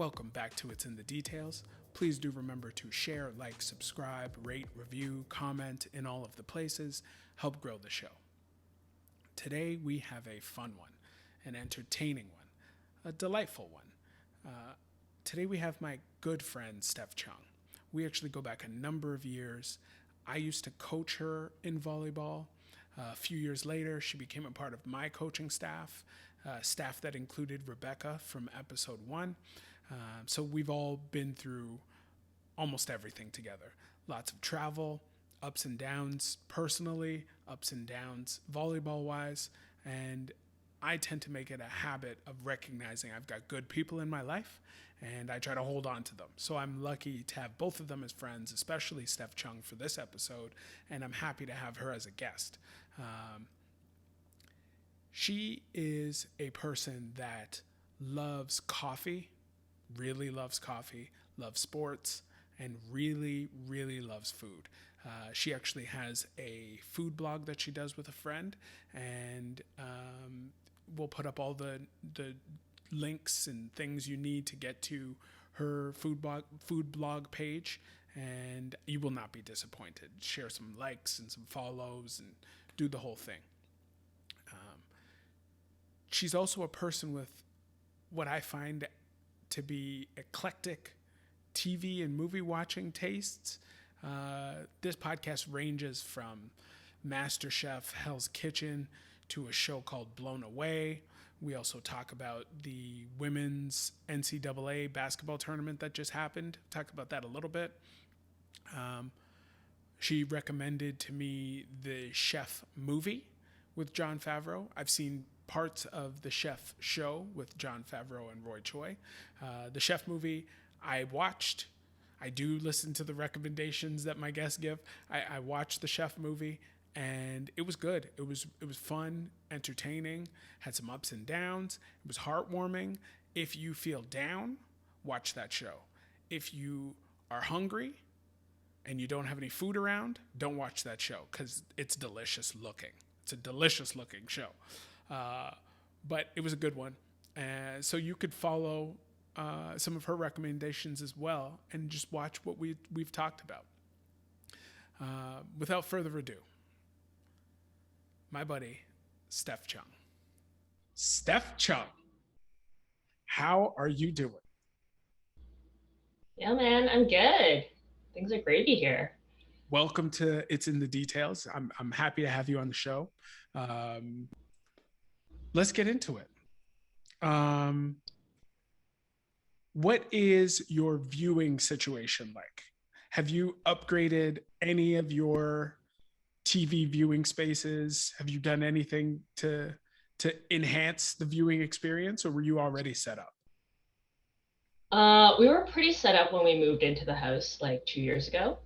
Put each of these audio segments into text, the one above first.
Welcome back to It's in the Details. Please do remember to share, like, subscribe, rate, review, comment in all of the places. Help grow the show. Today we have a fun one, an entertaining one, a delightful one. Today we have my good friend Steph Chung. We actually go back a number of years. I used to coach her in volleyball. A few years later, she became a part of my coaching staff, staff that included Rebecca from episode 1. So we've all been through almost everything together. Lots of travel, ups and downs personally, ups and downs volleyball-wise, and I tend to make it a habit of recognizing I've got good people in my life, and I try to hold on to them. So I'm lucky to have both of them as friends, especially Steph Chung for this episode, and I'm happy to have her as a guest. She is a person that loves coffee, really loves coffee, loves sports, and really, really loves food. She actually has a food blog that she does with a friend, and we'll put up all the links and things you need to get to her food blog page, and you will not be disappointed. Share some likes and some follows and do the whole thing. She's also a person with what I find to be eclectic TV and movie watching tastes. This podcast ranges from Masterchef, Hell's Kitchen, to a show called Blown Away. We also talk about the women's NCAA basketball tournament that just happened. Talk about that a little bit. She recommended to me the Chef movie with Jon Favreau. I've seen parts of the Chef show with Jon Favreau and Roy Choi. The Chef movie I watched. I do listen to the recommendations that my guests give. I watched the Chef movie, and it was good. It was fun, entertaining, had some ups and downs. It was heartwarming. If you feel down, watch that show. If you are hungry and you don't have any food around, don't watch that show because it's delicious looking. It's a delicious looking show. But it was a good one. So you could follow some of her recommendations as well and just watch what we've talked about. Without further ado, my buddy, Steph Chung. Steph Chung, how are you doing? Yeah, man, I'm good. Things are gravy here. Welcome to It's in the Details. I'm happy to have you on the show. Let's get into it. What is your viewing situation like? Have you upgraded any of your TV viewing spaces? Have you done anything to enhance the viewing experience, or were you already set up? We were pretty set up when we moved into the house like 2 years ago.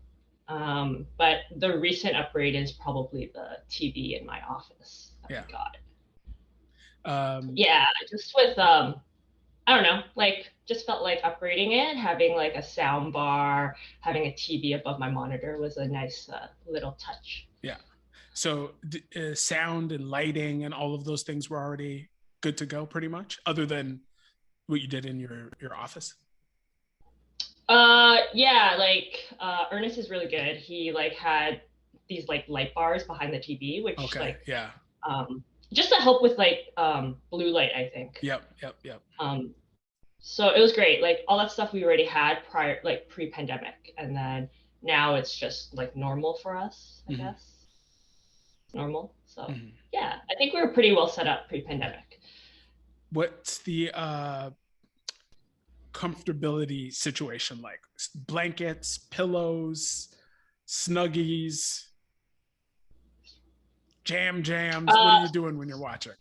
But the recent upgrade is probably the TV in my office that we got. Yeah, just with I don't know, like just felt like upgrading it, having like a sound bar, having a TV above my monitor was a nice little touch. Yeah. So sound and lighting and all of those things were already good to go pretty much, other than what you did in your office? Yeah, like Ernest is really good. He like had these like light bars behind the TV, which just to help with like blue light, I think. Yep. So it was great. Like all that stuff we already had prior, like pre-pandemic, and then now it's just like normal for us, I guess. Normal. So yeah, I think we were pretty well set up pre-pandemic. What's the comfortability situation like? Blankets, pillows, snuggies, jams? What are you doing when you're watching?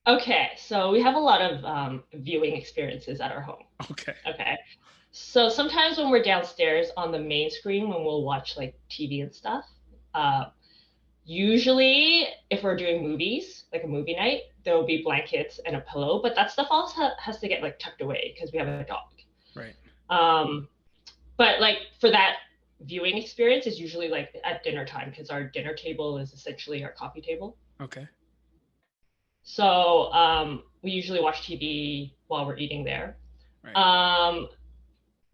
Okay, so we have a lot of viewing experiences at our home. Okay. So sometimes when we're downstairs on the main screen, when we'll watch like TV and stuff, usually if we're doing movies, like a movie night, there will be blankets and a pillow, but that stuff also has to get like tucked away because we have a dog. Right. But like for that viewing experience is usually like at dinner time because our dinner table is essentially our coffee table. Okay. So we usually watch TV while we're eating there. Right. Um,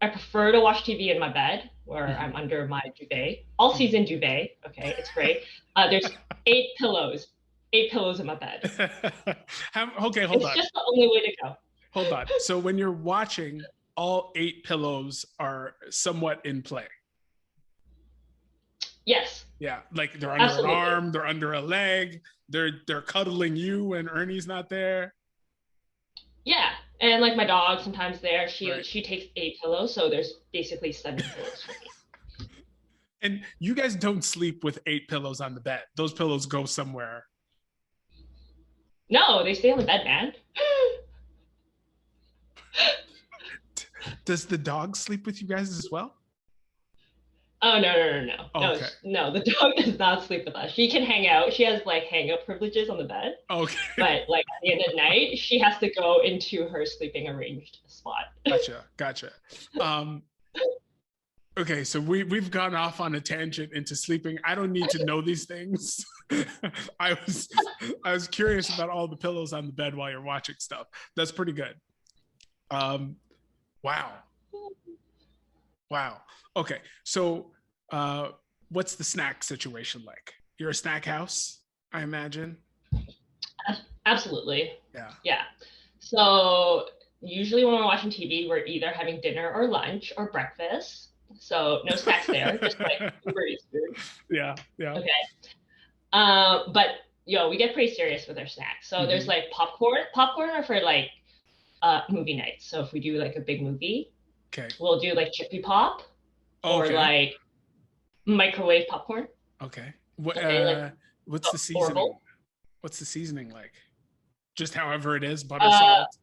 I prefer to watch TV in my bed where Mhm. I'm under my duvet, all Mhm. season duvet. Okay, it's great. There's 8 pillows, 8 pillows in my bed. Okay, hold It's on. just the only way to go. Hold on. So when you're watching, all 8 pillows are somewhat in play. Yes, Yeah, like they're under an absolutely. arm, they're under a leg, they're cuddling you when Ernie's not there. Yeah, and like my dog sometimes there, Right. she takes 8 pillows, so there's basically 7 pillows for me. And you guys don't sleep with 8 pillows on the bed. Those pillows go somewhere. No, they stay on the bed, man. Does the dog sleep with you guys as well? Oh no no no no no Okay. no! The dog does not sleep with us. She can hang out. She has like hangout privileges on the bed, Okay. but like at the end of the night, she has to go into her sleeping arranged spot. Gotcha. Gotcha. Um, okay, so we've gone off on a tangent into sleeping. I don't need to know these things. I was I was curious about all the pillows on the bed while you're watching stuff. That's pretty good. Um, wow. Wow. Okay. So what's the snack situation like? You're a snack house, I imagine. Absolutely, Yeah. yeah. So usually when we're watching TV, we're either having dinner or lunch or breakfast. So no snacks there, just like Uber Eats food. Yeah. Yeah. Okay. But we get pretty serious with our snacks. So there's Hmm. like popcorn. Popcorn are for like movie nights. So if we do like a big movie, Okay. we'll do like Chippy Pop or Okay. like microwave popcorn. Okay. What Okay, like what's the seasoning? Orville. What's the seasoning like? Just however it is, butter, Uh, salt.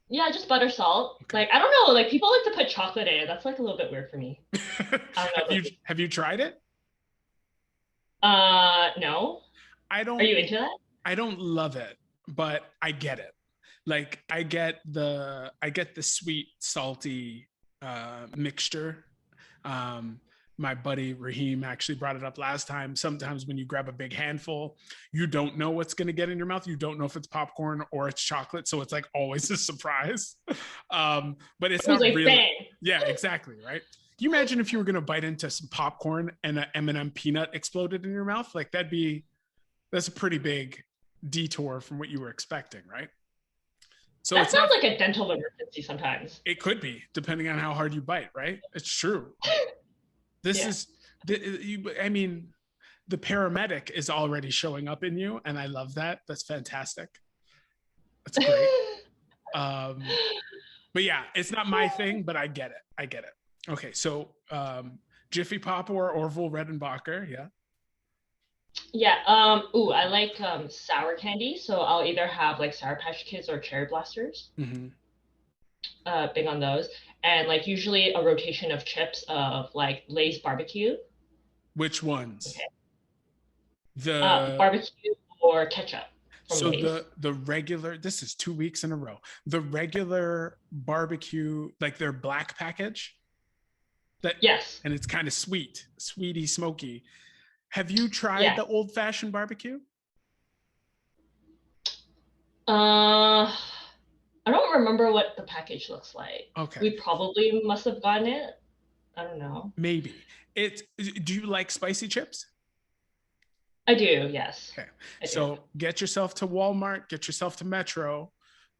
yeah, just butter, salt. Okay. Like I don't know, like people like to put chocolate in it. That's like a little bit weird for me. I don't know have about you you. have you tried it? No. I Are don't you into that? I don't love it, but I get it. Like I get the sweet salty mixture. Um, my buddy Raheem actually brought it up last time. Sometimes when you grab a big handful, you don't know what's going to get in your mouth. You don't know if it's popcorn or it's chocolate, so it's like always a surprise. But it's It was not like really. bang. Yeah, exactly. Right. Can you imagine if you were going to bite into some popcorn and an M&M peanut exploded in your mouth? Like that's a pretty big detour from what you were expecting, right? So That it's not. sounds like a dental emergency sometimes. It could be depending on how hard you bite, right? It's true. This Yeah. is. I mean, the paramedic is already showing up in you, and I love that. That's fantastic. That's great. Um, but yeah, it's not my thing, but I get it. I get it. Okay, so Jiffy Pop or Orville Redenbacher, yeah. Yeah. Ooh, I like sour candy, so I'll either have like Sour Patch Kids or Cherry Blasters. Mm-hmm. Big on those, and like usually a rotation of chips of like Lay's barbecue. Which ones? Okay. The Barbecue or ketchup from So Lay's. the regular, this is 2 weeks in a row. The regular barbecue, like their black package, that Yes. and it's kind of sweet, sweety, smoky. Have you tried Yes. the old fashioned barbecue? I don't remember what the package looks like. Okay, We probably must have gotten it. I don't know. maybe. It. Do you like spicy chips? I do. Yes, Okay, I do. so get yourself to Walmart, get yourself to Metro.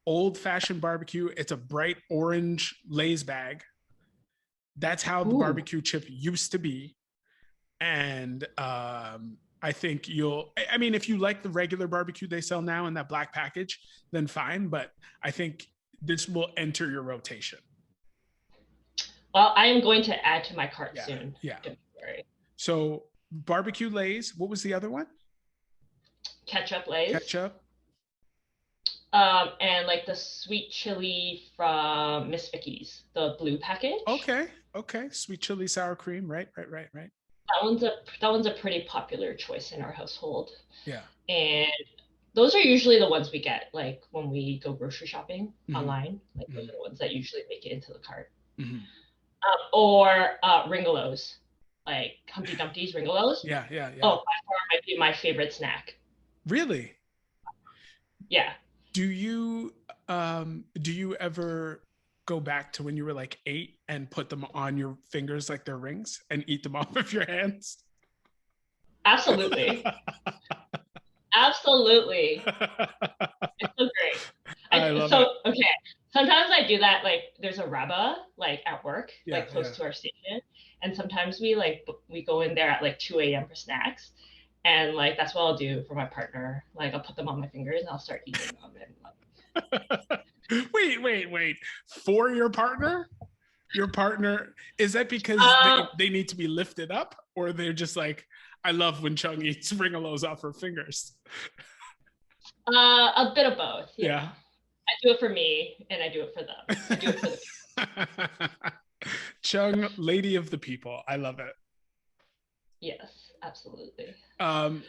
Old fashioned barbecue. It's a bright orange Lay's bag. That's how the Ooh. barbecue chip used to be. And I think you'll. I mean, if you like the regular barbecue they sell now in that black package, then fine. But I think this will enter your rotation. Well, I am going to add to my cart Yeah, soon. yeah. Don't worry. So barbecue Lays. What was the other one? Ketchup Lay's. Ketchup. And like the sweet chili from Miss Vicky's, the blue package. Okay, okay. Sweet chili sour cream. Right, right, right, right. That one's a pretty popular choice in our household. Yeah. And those are usually the ones we get like when we go grocery shopping Mm-hmm. online. Like those Mm-hmm. are the ones that usually make it into the cart. Mm-hmm. Or Ringolos, like Humpty Dumpty's Ringolos. Yeah, yeah, Oh, yeah. by far might be my favorite snack. Really? Yeah. Do you ever go back to when you were like 8 and put them on your fingers like they're rings and eat them off of your hands? Absolutely. Absolutely. It's so great. I love it. Okay. Sometimes I do that, like there's a rabba like at work, Yeah, like close yeah. to our station. And sometimes we go in there at like 2 a.m. for snacks. And like that's what I'll do for my partner. Like I'll put them on my fingers and I'll start eating them and Wait. For your partner? Your partner, is that because they need to be lifted up, or they're just like, I love when Chung eats ringolos off her fingers? a bit of both. Yeah. I do it for me and I do it for them. I do it for the Chung, lady of the people. I love it. Yes, absolutely.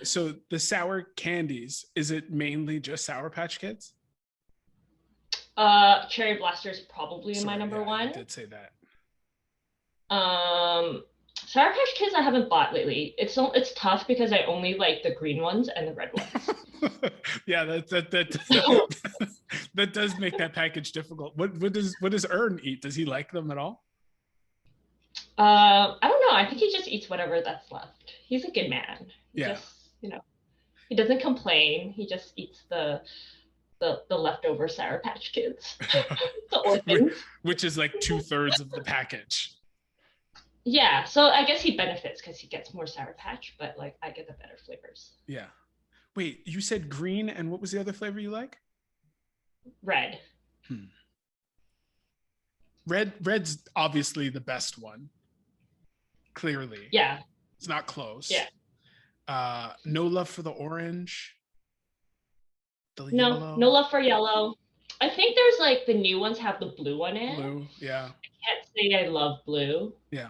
So the sour candies, is it mainly just Sour Patch Kids? Cherry Blaster's probably my number one. You did say that. Sour Patch Kids I haven't bought lately. It's tough because I only like the green ones and the red ones. Yeah, that does make that package difficult. What does Ern eat? Does he like them at all? I don't know. I think he just eats whatever that's left. He's a good man. Yeah. Just, he doesn't complain. He just eats the leftover Sour Patch Kids. The orphans. Which is like 2/3 of the package. Yeah, so I guess he benefits because he gets more Sour Patch, but like I get the better flavors. Yeah. Wait, you said green, and what was the other flavor you like? Red. Red's obviously the best one. Clearly. Yeah. It's not close. Yeah. No love for the orange. No love for yellow. I think there's like the new ones have the blue one in. Blue, yeah. I can't say I love blue. Yeah.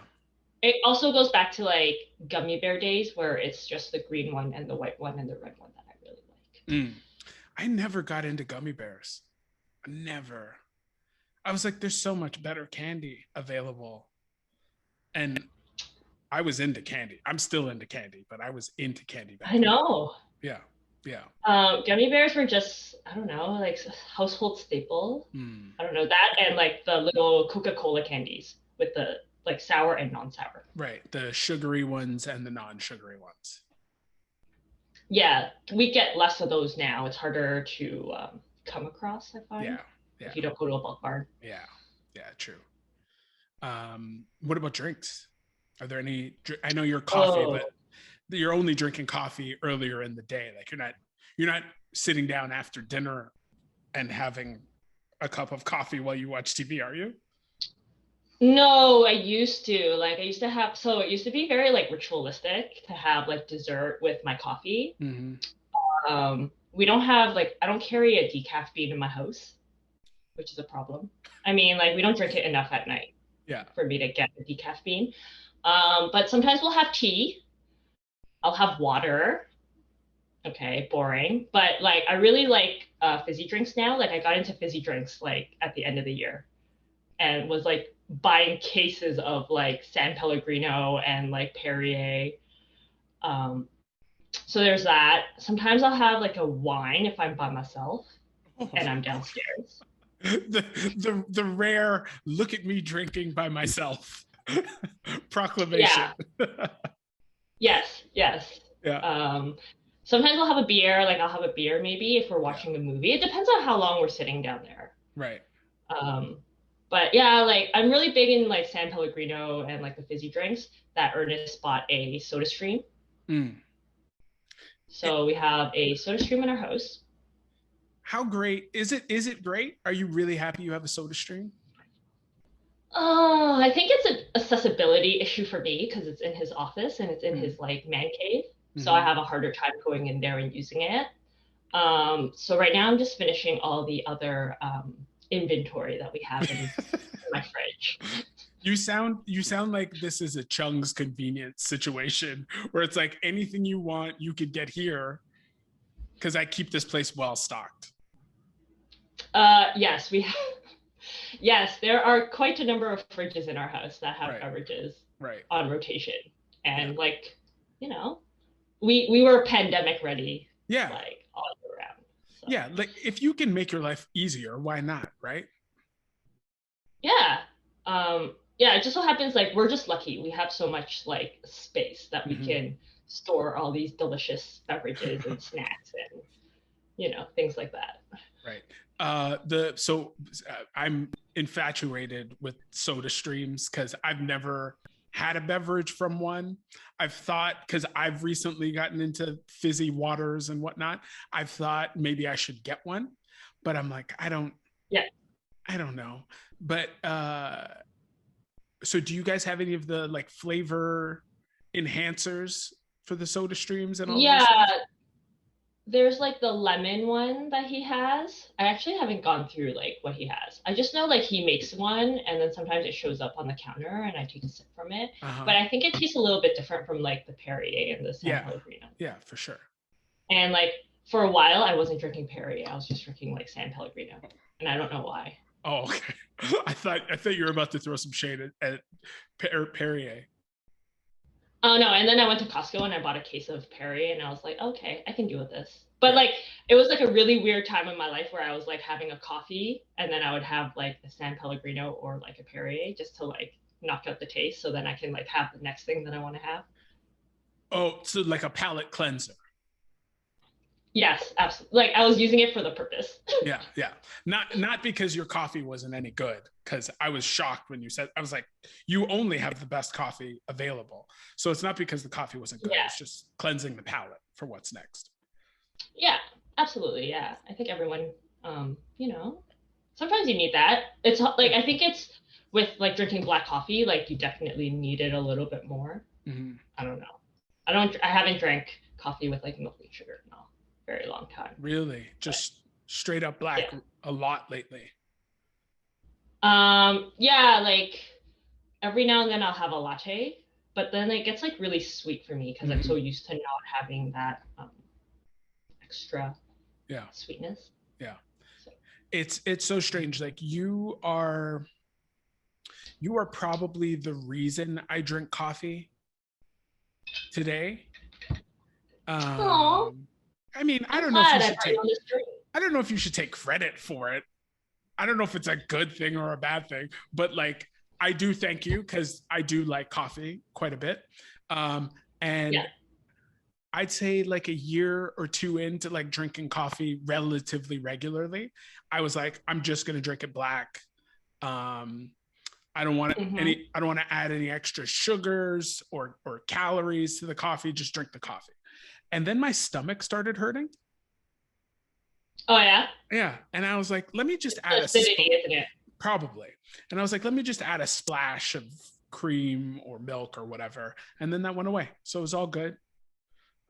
It also goes back to like gummy bear days where it's just the green one and the white one and the red one that I really like. I never got into gummy bears. Never. I was like, there's so much better candy available. And I was into candy. I'm still into candy, but I was into candy back I know. then. Yeah. Gummy bears were just, I don't know, like household staple. I don't know that, and like the little Coca-Cola candies with the like sour and non-sour. Right, the sugary ones and the non-sugary ones. Yeah, we get less of those now. It's harder to come across, I find. Yeah. If you don't go to a bulk bar. Yeah, true. What about drinks? Are there any? I know you're coffee, but you're only drinking coffee earlier in the day. Like you're not sitting down after dinner and having a cup of coffee while you watch TV, are you? No, I used to. Like I used to have, so it used to be very like ritualistic to have like dessert with my coffee. We don't have like, I don't carry a decaf bean in my house, which is a problem. I mean, like we don't drink it enough at night for me to get a decaf bean. But sometimes we'll have tea. I'll have water. Okay, boring. But like I really like fizzy drinks now. Like I got into fizzy drinks like at the end of the year and was like buying cases of like San Pellegrino and like Perrier. So there's that. Sometimes I'll have like a wine if I'm by myself and I'm downstairs. The rare look at me drinking by myself proclamation. Yeah. Yes. Yeah. Sometimes I'll have a beer. Like I'll have a beer maybe if we're watching a movie. It depends on how long we're sitting down there. Right. But yeah, like I'm really big in like San Pellegrino and like the fizzy drinks. That Ernest bought a Soda Stream. So we have a Soda Stream in our house. How great is it? Is it great? Are you really happy you have a Soda Stream? I think it's an accessibility issue for me because it's in his office and it's in his like man cave. So I have a harder time going in there and using it. So right now I'm just finishing all the other inventory that we have in my fridge. You sound like this is a Chung's convenience situation where it's like anything you want you could get here because I keep this place well stocked. Yes, we have. Yes, there are quite a number of fridges in our house that have beverages on rotation, and like, we were pandemic ready. Yeah, like all year round. So. Yeah, like if you can make your life easier, why not, right? Yeah. Yeah, it just so happens like we're just lucky. We have so much like space that we Hmm. can store all these delicious beverages and snacks and things like that. Right. I'm infatuated with soda streams because I've never had a beverage from one. I've thought, because I've recently gotten into fizzy waters and whatnot, I've thought maybe I should get one, but I'm like, Yeah. I don't know. But so do you guys have any of the like flavor enhancers for the soda streams and all of those Yeah, things? there's like the lemon one that he has. I actually haven't gone through like what he has. I just know like he makes one and then sometimes it shows up on the counter and I take a sip from it. Uh-huh. But I think it tastes a little bit different from like the Perrier and the San Yeah. Pellegrino. Yeah, for sure. And like for a while I wasn't drinking Perrier. I was just drinking like San Pellegrino. And I don't know why. Oh, okay. I thought you were about to throw some shade at Perrier. Oh no, and then I went to Costco and I bought a case of Perrier and I was like, okay, I can deal with this. But Yeah. like it was like a really weird time in my life where I was like having a coffee and then I would have like a San Pellegrino or like a Perrier just to like knock out the taste so then I can like have the next thing that I want to have. Oh, so like a palate cleanser. Yes, absolutely. Like I was using it for the purpose. Yeah, yeah. Not because your coffee wasn't any good. Because I was shocked when you said, I was like, you only have the best coffee available. So it's not because the coffee wasn't good. Yeah. It's just cleansing the palate for what's next. Yeah, absolutely. Yeah. I think everyone sometimes you need that. It's like Yeah. I think it's with like drinking black coffee, like you definitely need it a little bit more. Mm-hmm. I don't know. I haven't drank coffee with like milk and sugar in a very long time. Really, But just straight up black yeah. a lot lately. Yeah, like every now and then I'll have a latte, but then it gets like really sweet for me because I'm Mm-hmm. so used to not having that extra Yeah, sweetness. yeah. So It's so strange. Like you are probably the reason I drink coffee today. oh, I mean, I I'm don't know if you glad I should brought you take on this journey. I don't know if you should take credit for it. I don't know if it's a good thing or a bad thing, but like I do thank you because I do like coffee quite a bit. Um, Yeah. and I'd say like a year or two into like drinking coffee relatively regularly, I was like, I'm just gonna drink it black. Um, Mm-hmm. I don't want to add any extra sugars or calories to the coffee, just drink the coffee. And then my stomach started hurting. Oh yeah. Yeah. And I was like, let me just It's the add acidity, isn't it? probably. And I was like, let me just add a splash of cream or milk or whatever. And then that went away. So it was all good.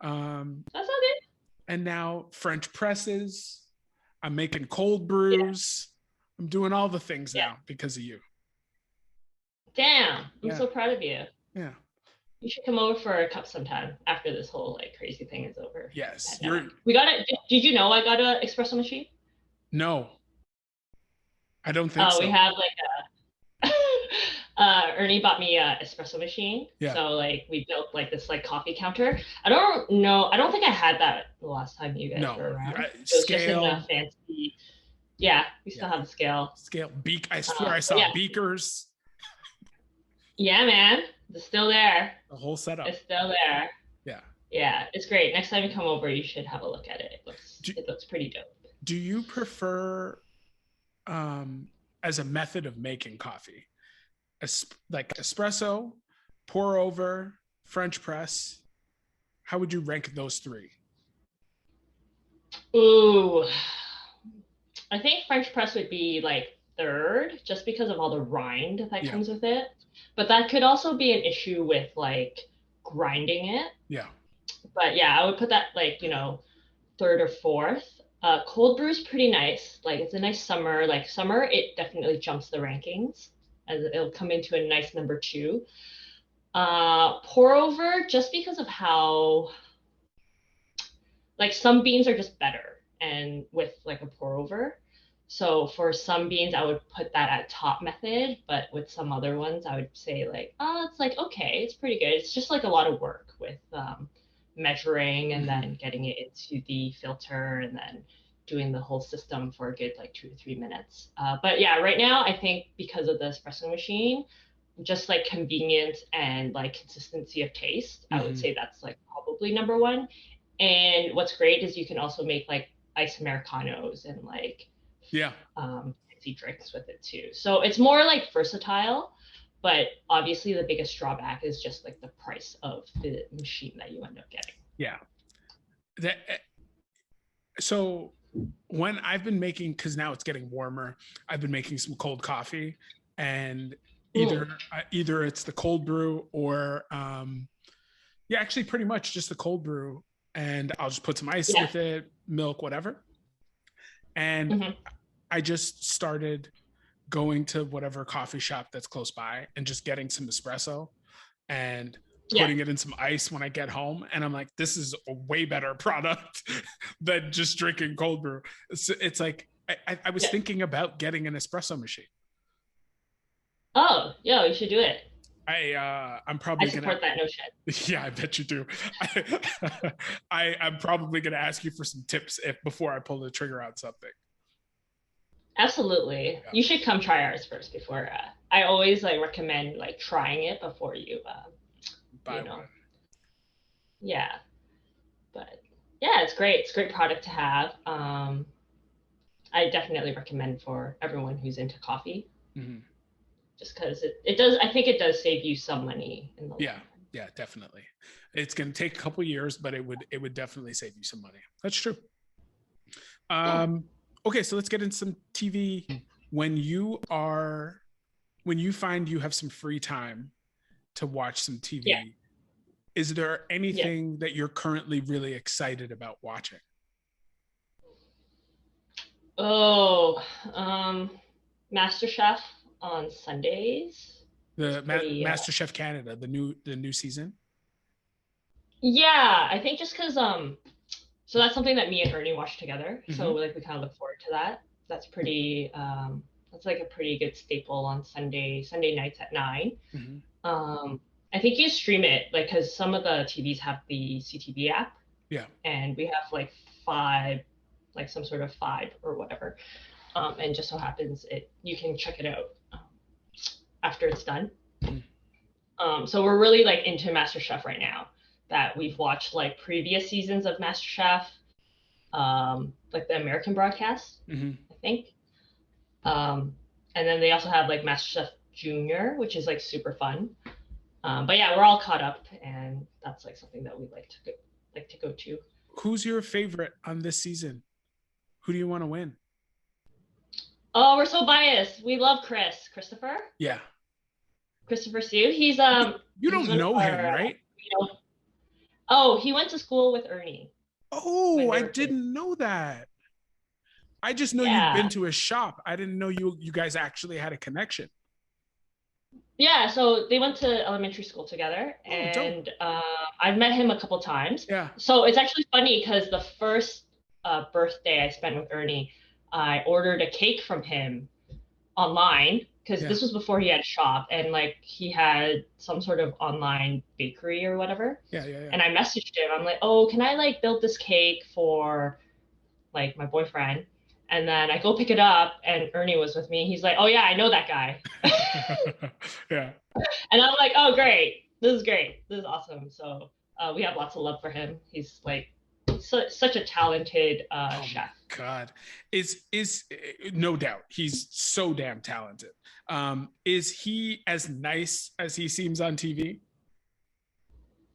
Um, That's not good. and now French presses. I'm making cold Yeah. brews. I'm doing all the things Yeah. now because of you. Damn. I'm Yeah. so proud of you. Yeah. You should come over for a cup sometime after this whole like crazy thing is over. Yes. Pandemic. You're We got it. Did you know I got an espresso machine? no, I don't think We so. have like Ernie bought me a espresso machine. Yeah. So like we built like this like coffee counter. I don't know. I don't think I had that the last time you guys No. were around. It was just in a Scale. fancy. Yeah, we Yeah. still have the scale. Scale. I swear I But saw yeah, beakers, yeah, man, it's still there. the whole setup. It's still there. Yeah. Yeah, it's great. Next time you come over, you should have a look at it. Do, It looks pretty dope. do you prefer um as a method of making coffee? Like espresso, pour over, French press. How would you rank those three? Ooh, I think French press would be like third, just because of all the rind that Yeah. comes with it. But that could also be an issue with like grinding it. Yeah. But yeah, I would put that like, third or fourth. Cold brew is pretty nice. Like it's a nice summer. Like summer, it definitely jumps the rankings as it'll come into a nice number two. Pour over just because of how like some beans are just better and with like a pour over. So for some beans, I would put that at top method, but with some other ones, I would say like, oh, it's like okay, it's pretty good. It's just like a lot of work with measuring and Mm-hmm. then getting it into the filter and then doing the whole system for a good like 2 to 3 minutes. But yeah, right now I think because of the espresso machine, just like convenience and like consistency of taste, I would say that's like probably number one. And what's great is you can also make like ice Americanos and like Yeah. fancy drinks with it too. So it's more like versatile, but obviously the biggest drawback is just like the price of the machine that you end up getting. Yeah. So when I've been making, because now it's getting warmer, I've been making some cold coffee, and either it's the cold brew or yeah, actually pretty much just the cold brew, and I'll just put some ice with it, milk, whatever. And I just started going to whatever coffee shop that's close by and just getting some espresso and putting it in some ice when I get home. And I'm like, this is a way better product than just drinking cold brew. It's like, I was thinking about getting an espresso machine. Oh, yeah, you should do it. I'm probably I support that notion. Yeah, I bet you do. I'm probably gonna ask you for some tips before I pull the trigger on something. Absolutely. Yeah. You should come try ours first before I always like recommend like trying it before you buy one. Yeah. But yeah, it's great. It's a great product to have. I definitely recommend for everyone who's into coffee. Just because it does, I think it does save you some money in the long run. Yeah, definitely. It's going to take a couple years, but it would definitely save you some money. That's true. Okay, so let's get into some TV. When you find you have some free time to watch some TV, is there anything that you're currently really excited about watching? Oh, Masterchef on Sundays. The Masterchef Canada, the new season. Yeah, I think just because so that's something that me and Ernie watch together. So like we kind of look forward to that. That's pretty that's like a pretty good staple on Sunday nights at 9. I think you stream it like because some of the TVs have the CTV app. Yeah. And we have like 5, like some sort of 5 or whatever. And just so happens you can check it out after it's done. So we're really like into MasterChef right now, that we've watched like previous seasons of MasterChef, like the American broadcast, I think. And then they also have like MasterChef Junior, which is like super fun. But yeah, we're all caught up, and that's like something that we like to go to. Who's your favorite on this season? Who do you want to win? Oh, we're so biased. We love Christopher. Yeah. Christopher Sue. He's You don't know him, right? Oh, he went to school with Ernie. Oh, I didn't know that. I just know you've been to his shop. I didn't know you guys actually had a connection. Yeah, so they went to elementary school together, and I've met him a couple times. Yeah. So it's actually funny because the first birthday I spent with Ernie, I ordered a cake from him online because this was before he had a shop, and like he had some sort of online bakery or whatever. Yeah. And I messaged him. I'm like, oh, can I like build this cake for like my boyfriend? And then I go pick it up, and Ernie was with me. He's like, oh yeah, I know that guy. Yeah. And I'm like, oh great, this is great, this is awesome. So we have lots of love for him. He's like such a talented chef. God, is no doubt he's so damn talented. Is he as nice as he seems on TV?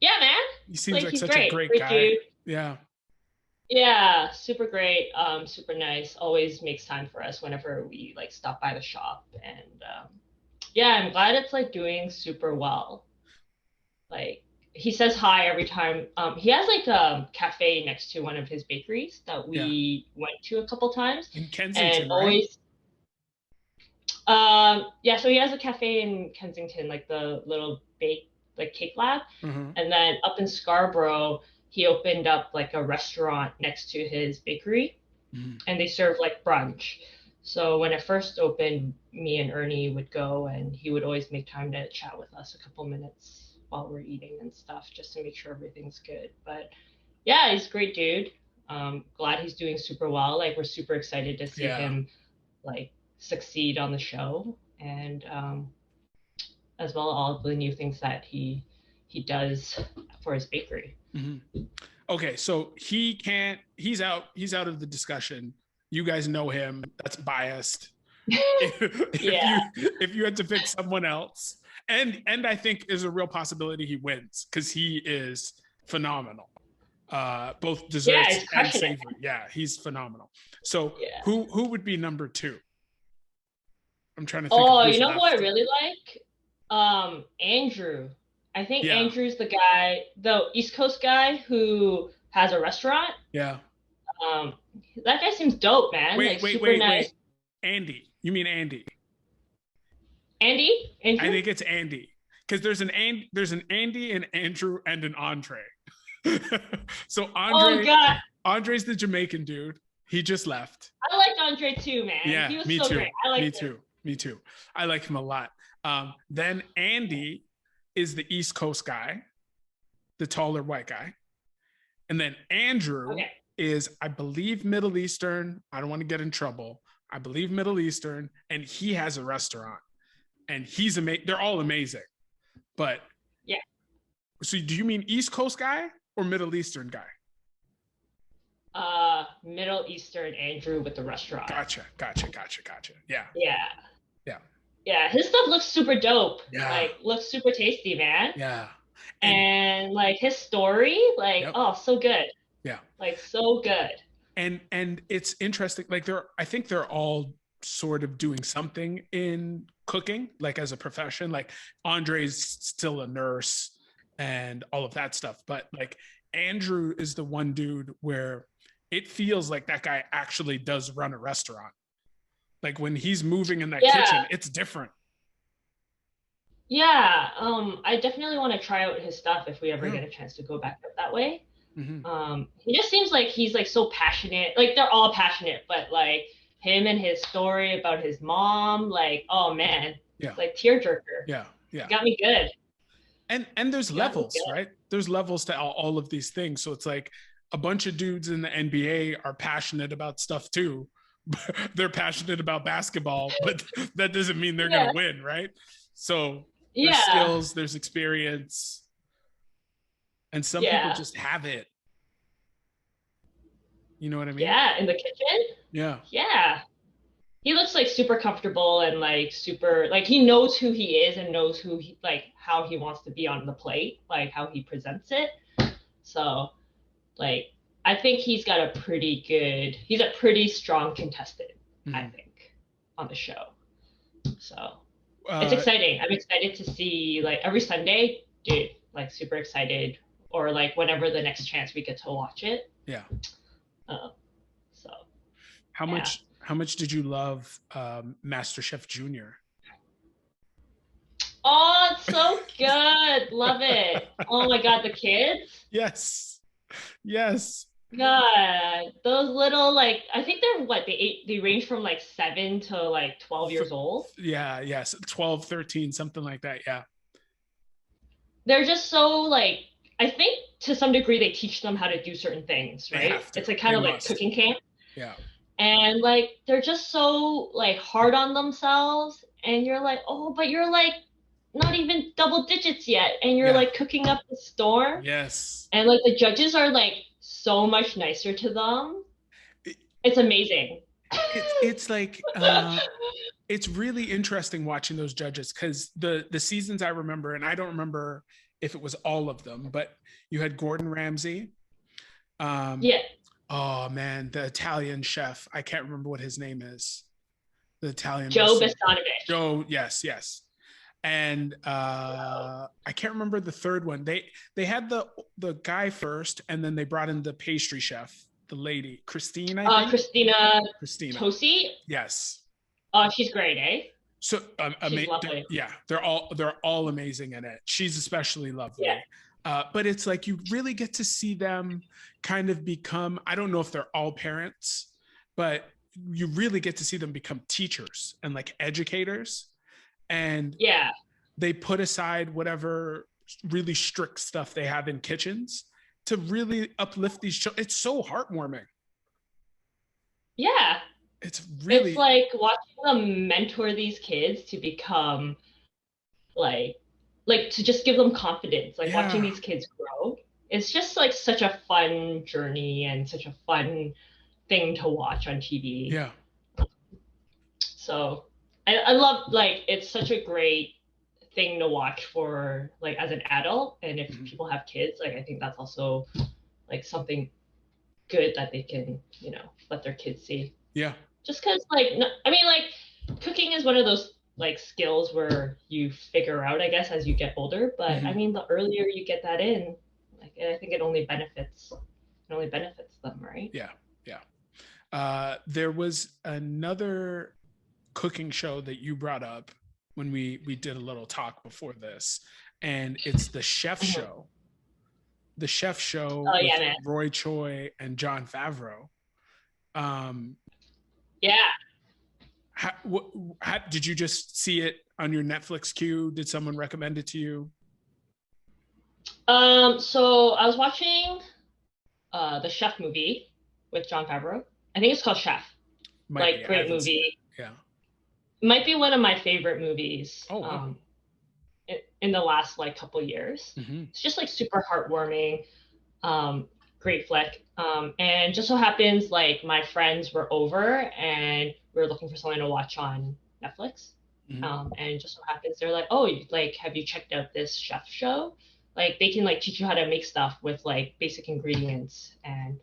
Yeah, man. He seems like such a great guy. Dude. Yeah. Yeah, super great, super nice. Always makes time for us whenever we like stop by the shop, and yeah, I'm glad it's like doing super well. Like he says hi every time. He has like a cafe next to one of his bakeries that we went to a couple times. In Kensington, and always, right? Yeah, so he has a cafe in Kensington, like the little cake lab, and then up in Scarborough, he opened up like a restaurant next to his bakery, and they serve like brunch. So when it first opened, me and Ernie would go, and he would always make time to chat with us a couple minutes while we're eating and stuff, just to make sure everything's good. But yeah, he's a great dude. Glad he's doing super well. Like we're super excited to see Yeah. him like succeed on the show, and as well all of the new things that he does for his bakery. Mm-hmm. Okay, so he's out of the discussion. You guys know him. That's biased. if Yeah. you if you had to pick someone else, and I think there's a real possibility he wins because he is phenomenal. Both Yeah, desserts he's and crushing it. savory. Yeah, he's phenomenal. So Yeah. who would be number two? I'm trying to think of Oh, who's you know who I left. really like? Andrew. I think Yeah, Andrew's the guy, the East Coast guy who has a restaurant. yeah. Um, that guy seems dope, man. Like super nice. Wait. Andy. You mean Andy? Andy? I Andrew? think it's Andy because there's an Andy, an Andrew, and an Andre. So Oh God, Andre's the Jamaican dude. He just left. I liked Andre too, man. Yeah, He was me so too. great. I Me liked him. too. Me too. I like him a lot. Then Andy is the East Coast guy, the taller white guy. And then Andrew Okay. is, I believe, Middle Eastern. I don't want to get in trouble. I believe Middle Eastern, and he has a restaurant, and he's amazing. They're all amazing. But Yeah. so, do you mean East Coast guy or Middle Eastern guy? Middle Eastern Andrew with the restaurant. Gotcha. Yeah. Yeah. Yeah. Yeah. His stuff looks super dope. Yeah. Like looks super tasty, man. Yeah. And like his story, like, yep. oh, so good. Yeah. Like so good. And it's interesting. Like I think they're all sort of doing something in cooking, like as a profession. Like Andre's still a nurse and all of that stuff, but like Andrew is the one dude where it feels like that guy actually does run a restaurant. Like when he's moving in that kitchen, Yeah. it's different. Yeah. I definitely want to try out his stuff if we ever Yeah. get a chance to go back that way. Mm-hmm. He just seems like he's like so passionate. Like they're all passionate, but like him and his story about his mom, like, oh man, Yeah. like tearjerker. Yeah. Yeah. Got me good. And there's levels, right? There's levels to all of these things. So it's like a bunch of dudes in the NBA are passionate about stuff too. They're passionate about basketball, but that doesn't mean they're Yeah. going to win, right? So there's Yeah. skills, there's experience, and some people Yeah. just have it. You know what I mean? Yeah. In the kitchen. Yeah. Yeah. He looks like super comfortable and like super like he knows who he is and knows who he like how he wants to be on the plate, like how he presents it. So like I think he's a pretty strong contestant, Mm-hmm. I think, on the show. So it's Uh, exciting. I'm excited to see like every Sunday, dude, like super excited or like whenever the next chance we get to watch it. yeah. Um, so How yeah. much did you love Masterchef Junior? Oh, it's so good. Love it. Oh my God, the kids. Yes. Yes. God, those little like I think they're what they range from like 7 to like 12 years old. Yeah, yes. 12, 13, something like that. Yeah. They're just so like I think to some degree they teach them how to do certain things, They right? have to. It's like They kind of like must. cooking camp. Yeah. And like they're just so like hard on themselves and you're like, "Oh, but you're like not even double digits yet and you're Yeah. like cooking up the storm." Yes. And like the judges are like so much nicer to them. It's amazing. It's like it's really interesting watching those judges because the seasons I remember, and I don't remember if it was all of them, but you had Gordon Ramsay. Yeah. Oh man, the Italian chef. I can't remember what his name is. The Italian Joe restaurant. Bastanovich. Joe, yes. And I can't remember the third one. They had the guy first, and then they brought in the pastry chef, the lady, Christine, I think. Christina Tosi. Yes. Oh, she's great, eh? So She's lovely. yeah, they're all amazing in it. She's especially lovely. Yeah. But it's like you really get to see them kind of become, I don't know if they're all parents, but you really get to see them become teachers and like educators. And Yeah. they put aside whatever really strict stuff they have in kitchens to really uplift these children. It's so heartwarming. Yeah. It's really, It's like watching them mentor these kids to become like to just give them confidence, like watching yeah, these kids grow. It's just like such a fun journey and such a fun thing to watch on TV. yeah. So I love, like, it's such a great thing to watch for like as an adult, and if people have kids, like I think that's also like something good that they can, let their kids see. Yeah. Just because, like, no, I mean, like, cooking is one of those like skills where you figure out, I guess, as you get older. But I mean, the earlier you get that in, like, I think it only benefits them, right? Yeah. Yeah. There was another cooking show that you brought up when we did a little talk before this, and it's the Chef Show. The Chef Show Oh with yeah, man. Roy Choi and Jon Favreau. Yeah. How did you just see it on your Netflix queue? Did someone recommend it to you? So I was watching the Chef movie with Jon Favreau. I think it's called Chef. Might Like, be. I great haven't seen movie. it. Yeah. Might be one of my favorite movies. Oh, wow. In the last like couple years. It's just like super heartwarming. Great flick. And just so happens, like, my friends were over and we were looking for something to watch on Netflix. And just so happens they're like, oh, like, have you checked out this chef show? Like, they can like teach you how to make stuff with like basic ingredients, and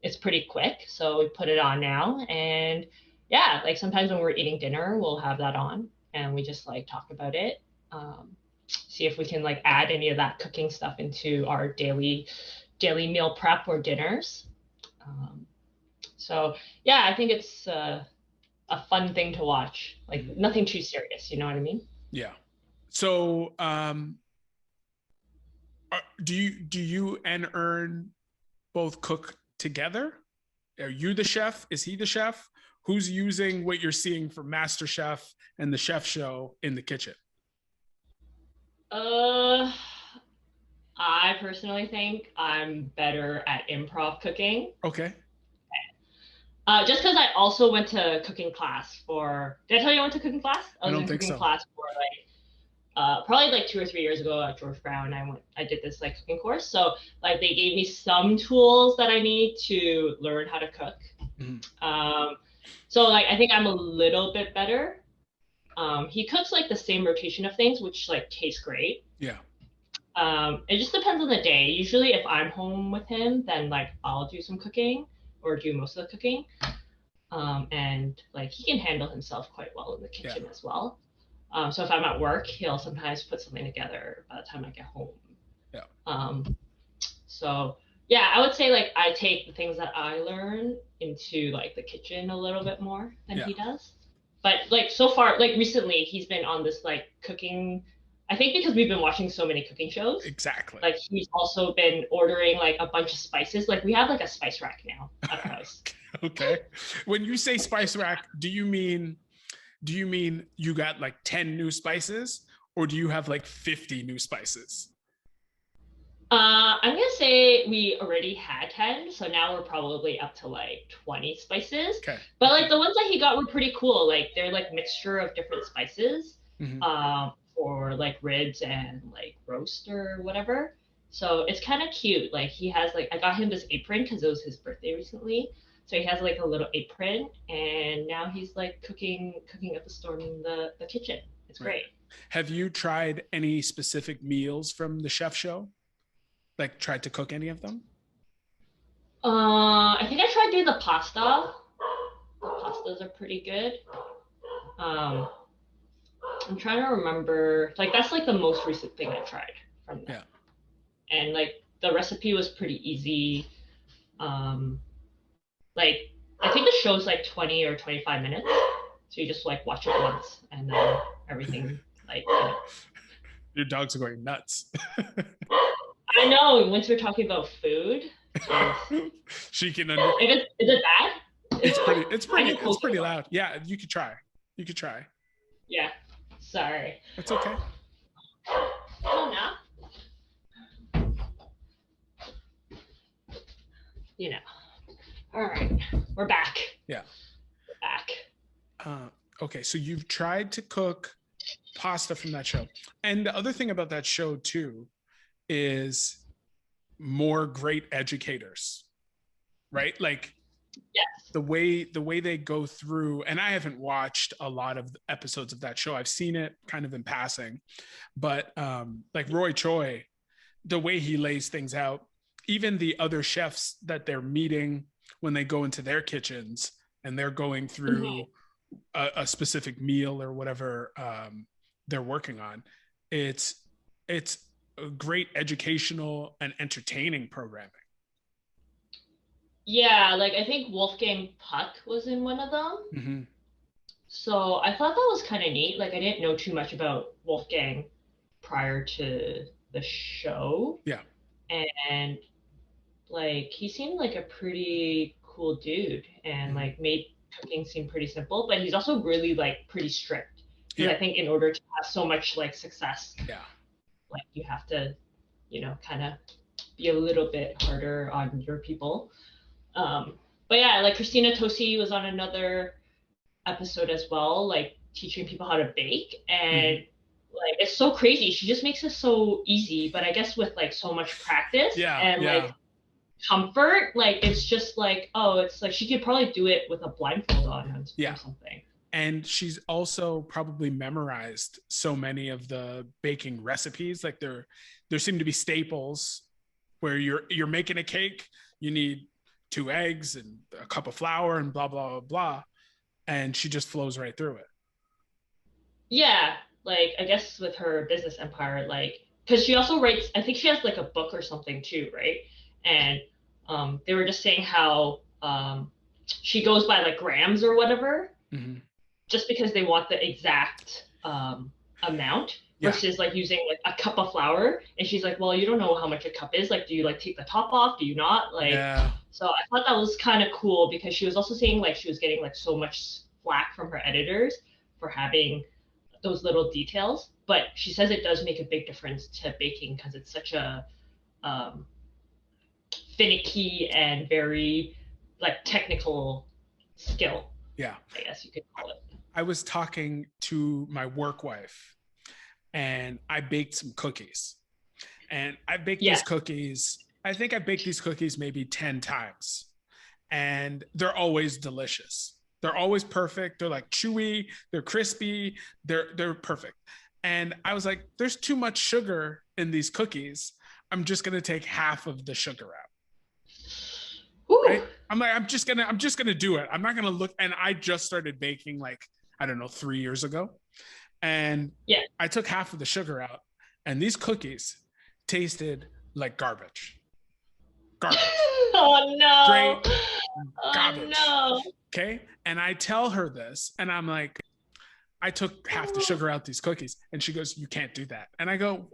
it's pretty quick. So we put it on now, and yeah, like sometimes when we're eating dinner, we'll have that on and we just like talk about it. See if we can like add any of that cooking stuff into our daily meal prep or dinners. So yeah, I think it's a fun thing to watch. Like, nothing too serious, you know what I mean? Yeah. So, do you and Ern both cook together? Are you the chef? Is he the chef? Who's using what you're seeing from MasterChef and the Chef Show in the kitchen? I personally think I'm better at improv cooking. Okay. Just because I also went to cooking class for. Did I tell you I went to cooking class? I I was don't in think cooking so. class for like probably like 2 or 3 years ago at George Brown. I did this like cooking course. So like they gave me some tools that I need to learn how to cook. So like I think I'm a little bit better. He cooks like the same rotation of things, which like tastes great. Yeah. It just depends on the day. Usually if I'm home with him, then like I'll do some cooking or do most of the cooking. And like he can handle himself quite well in the kitchen as well. So if I'm at work, he'll sometimes put something together by the time I get home. Yeah. So yeah, I would say like I take the things that I learn into like the kitchen a little bit more than he does. But like so far, like recently, he's been on this like cooking. I think because we've been watching so many cooking shows. Exactly. Like he's also been ordering like a bunch of spices. Like we have like a spice rack now at our house. Okay. When you say spice rack, do you mean you got like 10 new spices, or do you have like 50 new spices? I'm gonna say we already had 10, so now we're probably up to like 20 spices. Okay. But like the ones that he got were pretty cool. Like they're like mixture of different spices. For like ribs and like roast or whatever. So it's kind of cute. Like he has like I got him this apron because it was his birthday recently. So he has like a little apron, and now he's like cooking up a storm in the kitchen. It's great. Have you tried any specific meals from the Chef Show? Like tried to cook any of them? I think I tried doing the pasta. The pastas are pretty good. I'm trying to remember. Like that's like the most recent thing I tried from them. Yeah. And like the recipe was pretty easy. Like I think the show's like 20 or 25 minutes. So you just like watch it once and then everything like Your dogs are going nuts. I know. Once we're talking about food, she can. Is it bad? It's pretty loud. Yeah, you could try. Yeah. Sorry. It's okay. Oh no. you know. All right, we're back. Yeah. We're back. Okay, so you've tried to cook pasta from that show. And the other thing about that show too is more great educators, right? Like Yes. the way they go through, and I haven't watched a lot of episodes of that show. I've seen it kind of in passing, but like Roy Choi, the way he lays things out, even the other chefs that they're meeting when they go into their kitchens and they're going through a specific meal or whatever they're working on, it's a great educational and entertaining programming. Yeah, like I think Wolfgang Puck was in one of them. Mm-hmm. So I thought that was kind of neat. Like I didn't know too much about Wolfgang prior to the show. Yeah. And like he seemed like a pretty cool dude and like made cooking seem pretty simple, but he's also really like pretty strict. Because I think in order to have so much like success, like you have to, kind of be a little bit harder on your people. But yeah, like Christina Tosi was on another episode as well, like teaching people how to bake, and like it's so crazy. She just makes it so easy, but I guess with like so much practice and like comfort, like it's just like, oh, it's like she could probably do it with a blindfold on or something. And she's also probably memorized so many of the baking recipes. Like there seem to be staples where you're making a cake, you need 2 eggs and a cup of flour and blah blah blah blah, and she just flows right through it. Yeah, like I guess with her business empire, like because she also writes, I think she has like a book or something too, right? And they were just saying how she goes by like grams or whatever, just because they want the exact amount versus like using like a cup of flour. And she's like, well, you don't know how much a cup is. Like, do you like take the top off? Do you not? Like, so I thought that was kind of cool because she was also saying like she was getting like so much flack from her editors for having those little details. But she says it does make a big difference to baking because it's such a finicky and very like technical skill. Yeah, I guess you could call it. I was talking to my work wife and I baked some cookies. And I baked these cookies. I think I baked these cookies maybe 10 times. And they're always delicious. They're always perfect. They're like chewy, they're crispy, they're perfect. And I was like, there's too much sugar in these cookies. I'm just gonna take half of the sugar out. Right? I'm like, I'm just gonna do it. I'm not gonna look. And I just started baking like, I don't know, 3 years ago. And I took half of the sugar out, and these cookies tasted like garbage. Oh no. Straight garbage. Oh, no. Okay. And I tell her this, and I'm like, I took half the sugar out these cookies. And she goes, you can't do that. And I go,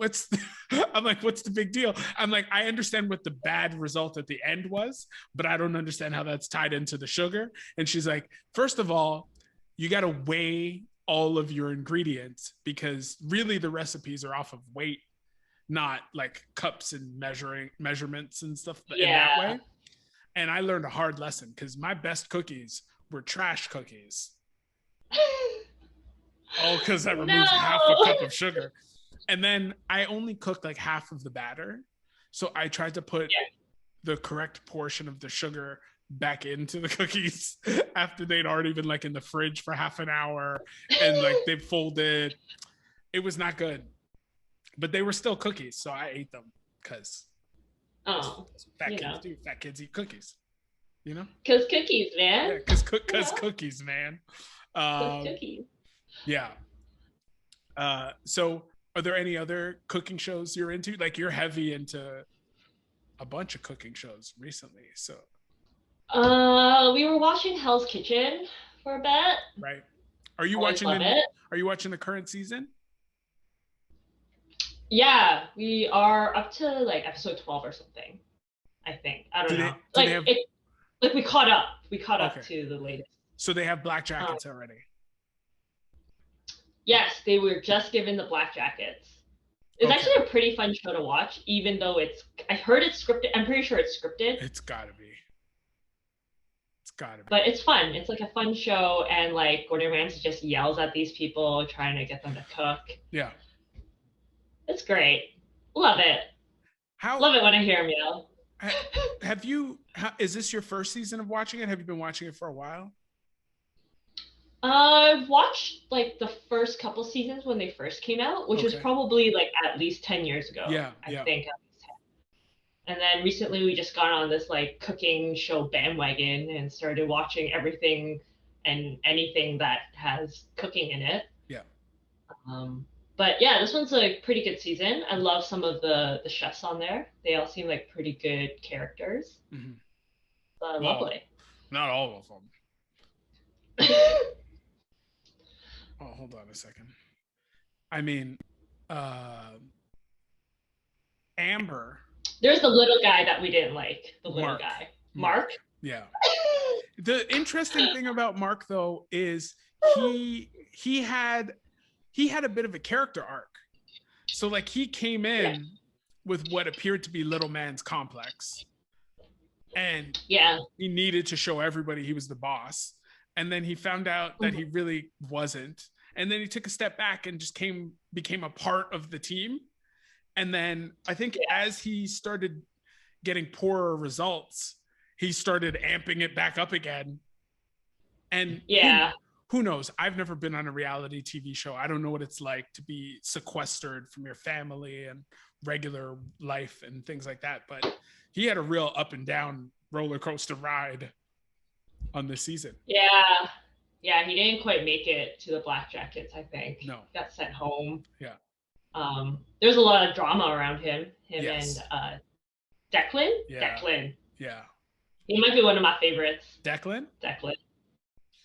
I'm like, what's the big deal? I'm like, I understand what the bad result at the end was, but I don't understand how that's tied into the sugar. And she's like, first of all, you got to weigh all of your ingredients because really the recipes are off of weight, not like cups and measurements and stuff in that way. And I learned a hard lesson because my best cookies were trash cookies. All because I removed half a cup of sugar. And then I only cooked like half of the batter. So I tried to put the correct portion of the sugar back into the cookies after they'd already been like in the fridge for half an hour and like they folded. It was not good. But they were still cookies, so I ate them because fat kids do. Fat kids eat cookies. You know? Because cookies, man. Yeah, because cookies, man. Cookies. Yeah. So are there any other cooking shows you're into? Like you're heavy into a bunch of cooking shows recently. So we were watching Hell's Kitchen for a bit. Right. Are you watching it? Are you watching the current season? Yeah, we are up to like episode 12 or something. I think. I don't know. We caught up. We caught up to the latest. So they have black jackets already. Yes, they were just given the black jackets. It's actually a pretty fun show to watch, even though I heard it's scripted. I'm pretty sure it's scripted. It's gotta be. Gotta be. But it's fun. It's like a fun show, and like Gordon Ramsay just yells at these people trying to get them to cook. Yeah. It's great. Love it. How Love it when I hear him yell. have you? Is this your first season of watching it? Have you been watching it for a while? I've watched like the first couple seasons when they first came out, which was Okay. probably like at least 10 years ago, Yeah. I Yeah. think. And then recently we just got on this like cooking show bandwagon and started watching everything and anything that has cooking in it. Yeah. Um, but yeah, this one's a pretty good season. I love some of the chefs on there. They all seem like pretty good characters. Mm-hmm. Well, Lovely. not all of them. Oh, hold on a second. I mean, Amber. There's the little guy that we didn't like. The little Mark. guy. Mark? Yeah. The interesting thing about Mark, though, is he had a bit of a character arc. So like he came in with what appeared to be little man's complex. And he needed to show everybody he was the boss. And then he found out that he really wasn't. And then he took a step back and just became a part of the team. And then I think as he started getting poorer results, he started amping it back up again. And who knows? I've never been on a reality TV show. I don't know what it's like to be sequestered from your family and regular life and things like that. But he had a real up and down roller coaster ride on this season. Yeah, he didn't quite make it to the Black Jackets, I think. No. Got sent home. Yeah. There's a lot of drama around him and Declan. Declan. Yeah. He might be one of my favorites. Declan.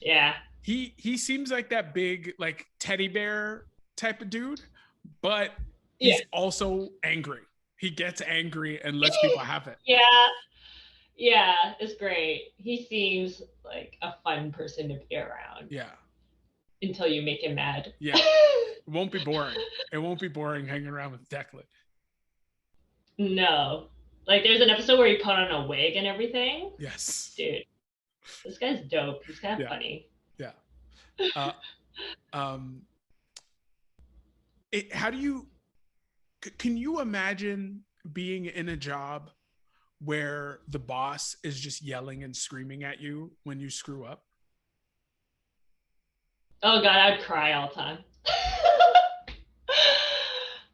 Yeah. He seems like that big like teddy bear type of dude, but he's also angry. He gets angry and lets people have it. Yeah, it's great. He seems like a fun person to be around. Yeah. Until you make him mad. Yeah. It won't be boring. It won't be boring hanging around with Declan. No. Like there's an episode where he put on a wig and everything. Yes. Dude. This guy's dope. He's kind of funny. Yeah. Can you imagine being in a job where the boss is just yelling and screaming at you when you screw up? Oh God, I'd cry all the time.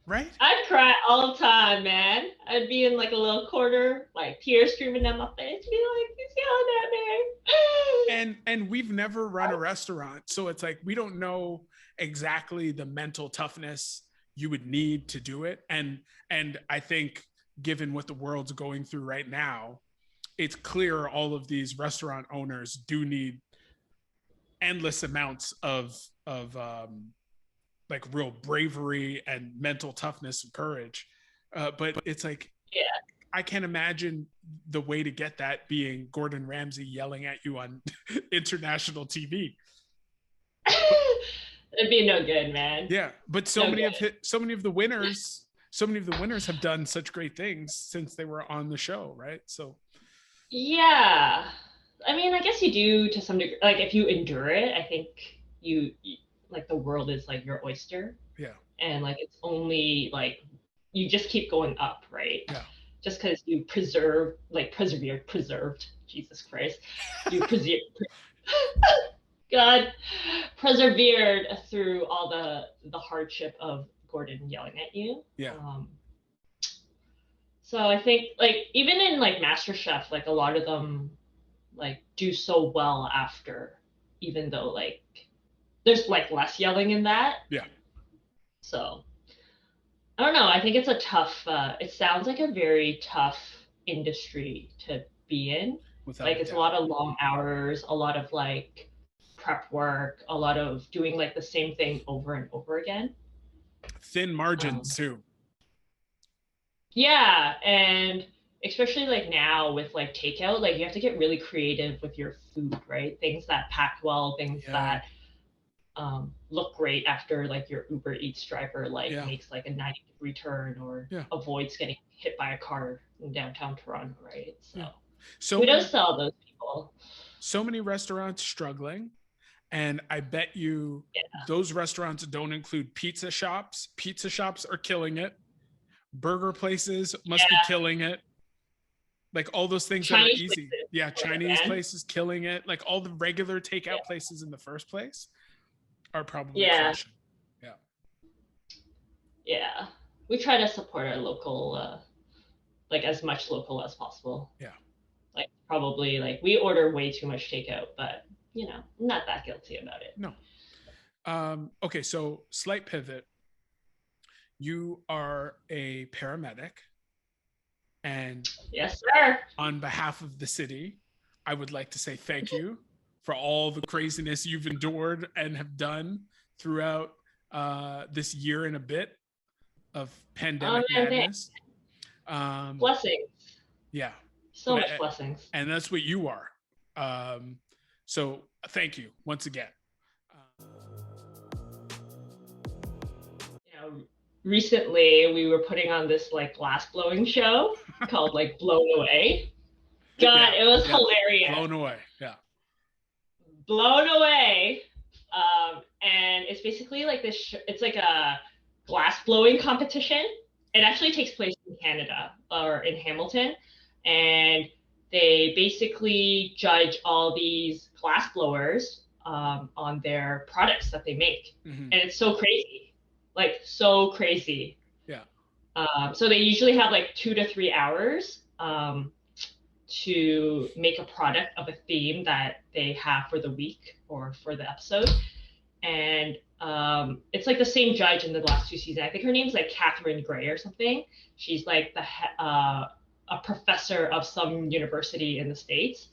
Right? I'd cry all the time, man. I'd be in like a little corner, like tears streaming down my face, be like, he's yelling at me. And we've never run a restaurant, so it's like we don't know exactly the mental toughness you would need to do it. And I think given what the world's going through right now, it's clear all of these restaurant owners do need endless amounts of like real bravery and mental toughness and courage. But it's like, I can't imagine the way to get that being Gordon Ramsay yelling at you on international TV. It'd be no good, man. Yeah, but so many of the winners have done such great things since they were on the show, right? So yeah, I mean, I guess you do to some degree. Like if you endure it, I think you like the world is like your oyster. Yeah. And like it's only like you just keep going up, right? Yeah. Just because you preserved. Jesus Christ, you persevered through all the hardship of Gordon yelling at you. Yeah. So I think like even in like MasterChef, like a lot of them like do so well after, even though like there's like less yelling in that. Yeah. So I don't know. I think it's a tough. It sounds like a very tough industry to be in. Like it's a lot of long hours, a lot of like prep work, a lot of doing like the same thing over and over again. Thin margins too. Yeah, and especially like now with like takeout, like you have to get really creative with your food, right? Things that pack well, things that look great after like your Uber Eats driver like makes like a 90-degree turn or avoids getting hit by a car in downtown Toronto, right? So who does sell those people? so many restaurants struggling. And I bet you those restaurants don't include pizza shops. Pizza shops are killing it. Burger places must be killing it. Like all those things that are easy. Chinese places killing it. Like all the regular takeout places in the first place are probably crushing. Yeah. We try to support our local, like as much local as possible. Yeah. Like probably like we order way too much takeout, but I'm not that guilty about it. No. Okay, so slight pivot. You are a paramedic, and yes, sir. On behalf of the city, I would like to say thank you for all the craziness you've endured and have done throughout this year and a bit of pandemic madness. Blessings. Yeah. So much blessings. And that's what you are. So thank you once again. Recently we were putting on this like glass blowing show called like Blown Away. God, it was hilarious. Blown away. Yeah. Blown away. And it's basically like this, it's like a glass blowing competition. It actually takes place in Canada or in Hamilton. And they basically judge all these glass blowers on their products that they make. And it's so crazy. Like so crazy. Yeah. So they usually have like 2 to 3 hours to make a product of a theme that they have for the week or for the episode. And it's like the same judge in the last 2 seasons. I think her name's like Catherine Gray or something. She's like a professor of some university in the States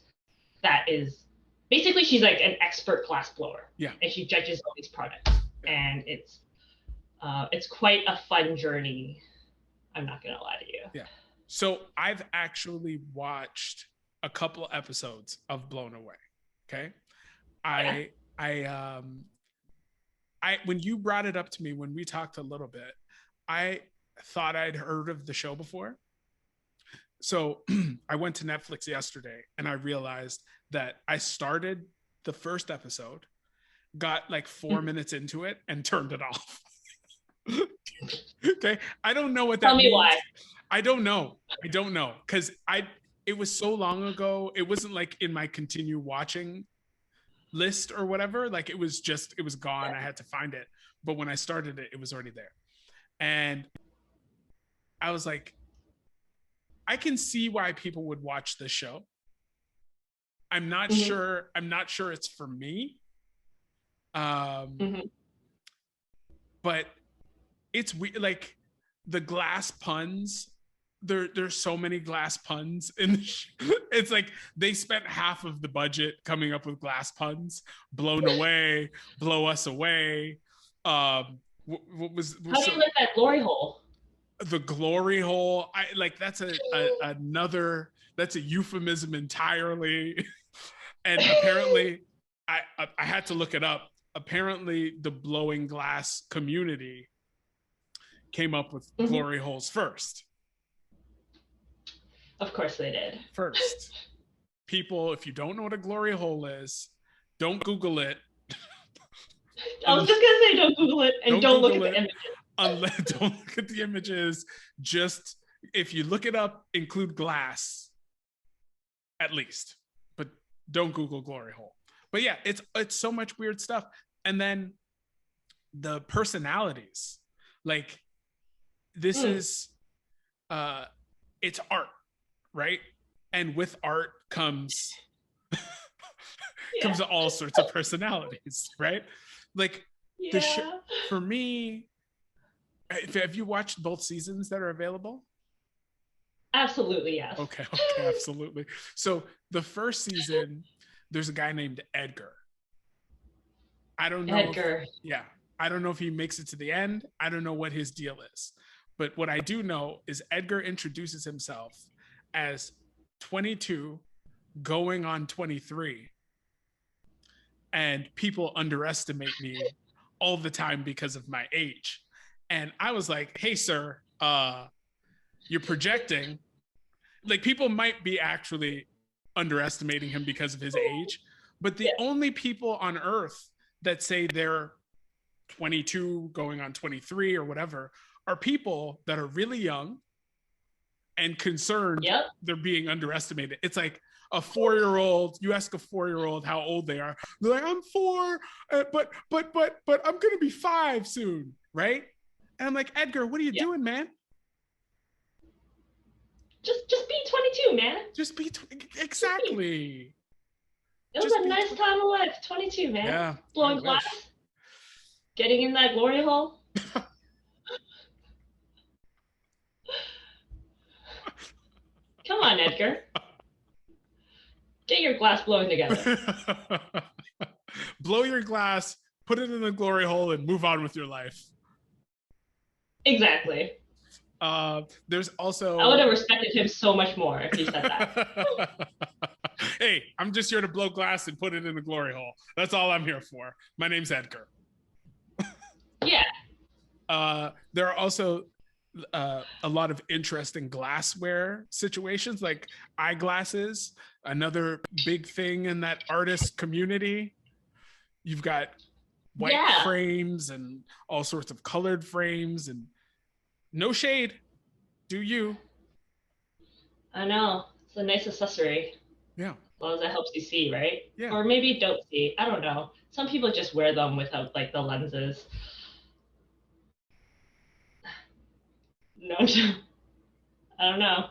that is basically, she's like an expert glass blower. Yeah. And she judges all these products. And it's quite a fun journey. I'm not gonna lie to you. Yeah. So I've actually watched a couple episodes of Blown Away. Okay. I when you brought it up to me, when we talked a little bit, I thought I'd heard of the show before. So I went to Netflix yesterday and I realized that I started the first episode, got like 4 minutes into it and turned it off. Okay. I don't know what that means. Tell me why. I don't know. Because it was so long ago. It wasn't like in my continue watching list or whatever. Like it was gone. I had to find it. But when I started it, it was already there. And I was like, I can see why people would watch this show. I'm not sure it's for me. But it's like the glass puns. There's so many glass puns in the it's like they spent half of the budget coming up with glass puns. Blown away, blow us away. What was how do you like that glory hole? The glory hole. I like that's another that's a euphemism entirely. And apparently I had to look it up. Apparently the blowing glass community came up with glory holes first. Of course they did. First. People, if you don't know what a glory hole is, don't Google it. I was just going to say don't Google it and don't look at the images. Don't look at the images. Just, if you look it up, include glass at least. But don't Google glory hole. But yeah, it's so much weird stuff. And then the personalities. Like, this is, it's art, right? And with art comes all sorts of personalities, right? Like the show, for me, have you watched both seasons that are available? Absolutely, yes. Okay, absolutely. So the first season, there's a guy named Edgar. I don't know. I don't know if he makes it to the end. I don't know what his deal is. But what I do know is Edgar introduces himself as 22 going on 23. And people underestimate me all the time because of my age. And I was like, hey, sir, you're projecting. Like, people might be actually underestimating him because of his age. But the Yeah. only people on earth that say they're 22 going on 23 or whatever are people that are really young and concerned Yep. they're being underestimated. It's like a 4-year-old, you ask a 4-year-old how old they are, they're like, I'm 4, but I'm gonna be 5 soon, right? And I'm like, Edgar, what are you doing, man? Just be 22, man. Just be exactly. It was a nice time of life, 22, man. Yeah, Blowing glass, getting in that glory hole. Come on, Edgar. Get your glass blowing together. Blow your glass, put it in the glory hole, and move on with your life. Exactly. There's also... I would have respected him so much more if he said that. Hey, I'm just here to blow glass and put it in the glory hole. That's all I'm here for. My name's Edgar. Yeah. There are also a lot of interesting glassware situations, like eyeglasses, another big thing in that artist community. You've got white frames and all sorts of colored frames, and no shade. Do you? I know. It's a nice accessory. Yeah. As long as it helps you see, right? Yeah. Or maybe don't see. I don't know. Some people just wear them without like the lenses. No, I don't know.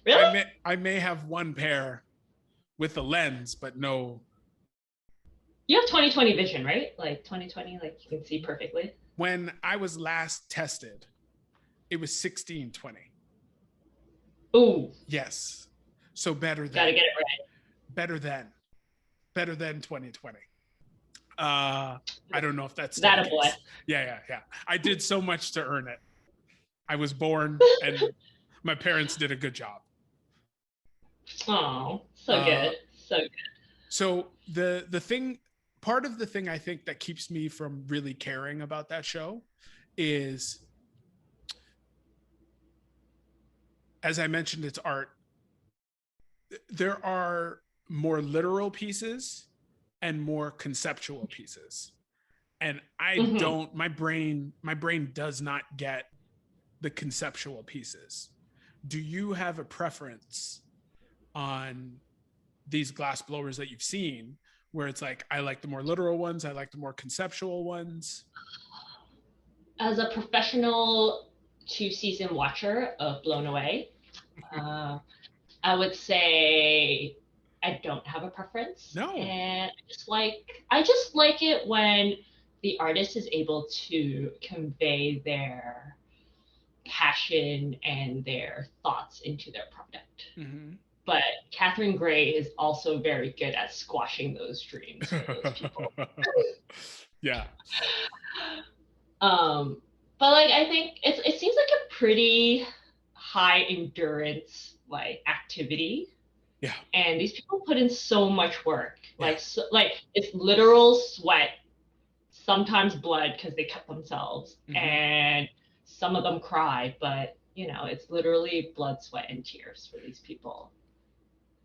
Really? I may have one pair with a lens, but no. You have 20/20 vision, right? Like 20/20, like you can see perfectly. When I was last tested, it was 16/20. Ooh. Yes. So better than. Gotta get it right. Better than 20/20. I don't know if that's that a boy. Yeah. I did so much to earn it. I was born, and my parents did a good job. Oh, so good. So good. So part of the thing I think that keeps me from really caring about that show is, as I mentioned, it's art. There are more literal pieces and more conceptual pieces. And I don't, my brain does not get the conceptual pieces. Do you have a preference on these glass blowers that you've seen, where it's like, I like the more literal ones, I like the more conceptual ones? As a professional 2-season watcher of Blown Away, I would say I don't have a preference. No. And I just like it when the artist is able to convey their passion and their thoughts into their product. Mm-hmm. But Catherine Gray is also very good at squashing those dreams for those people. Yeah. But like I think it seems like a pretty high endurance like activity. Yeah. And these people put in so much work. Like it's literal sweat, sometimes blood because they cut themselves, and some of them cry, but you know, it's literally blood, sweat, and tears for these people.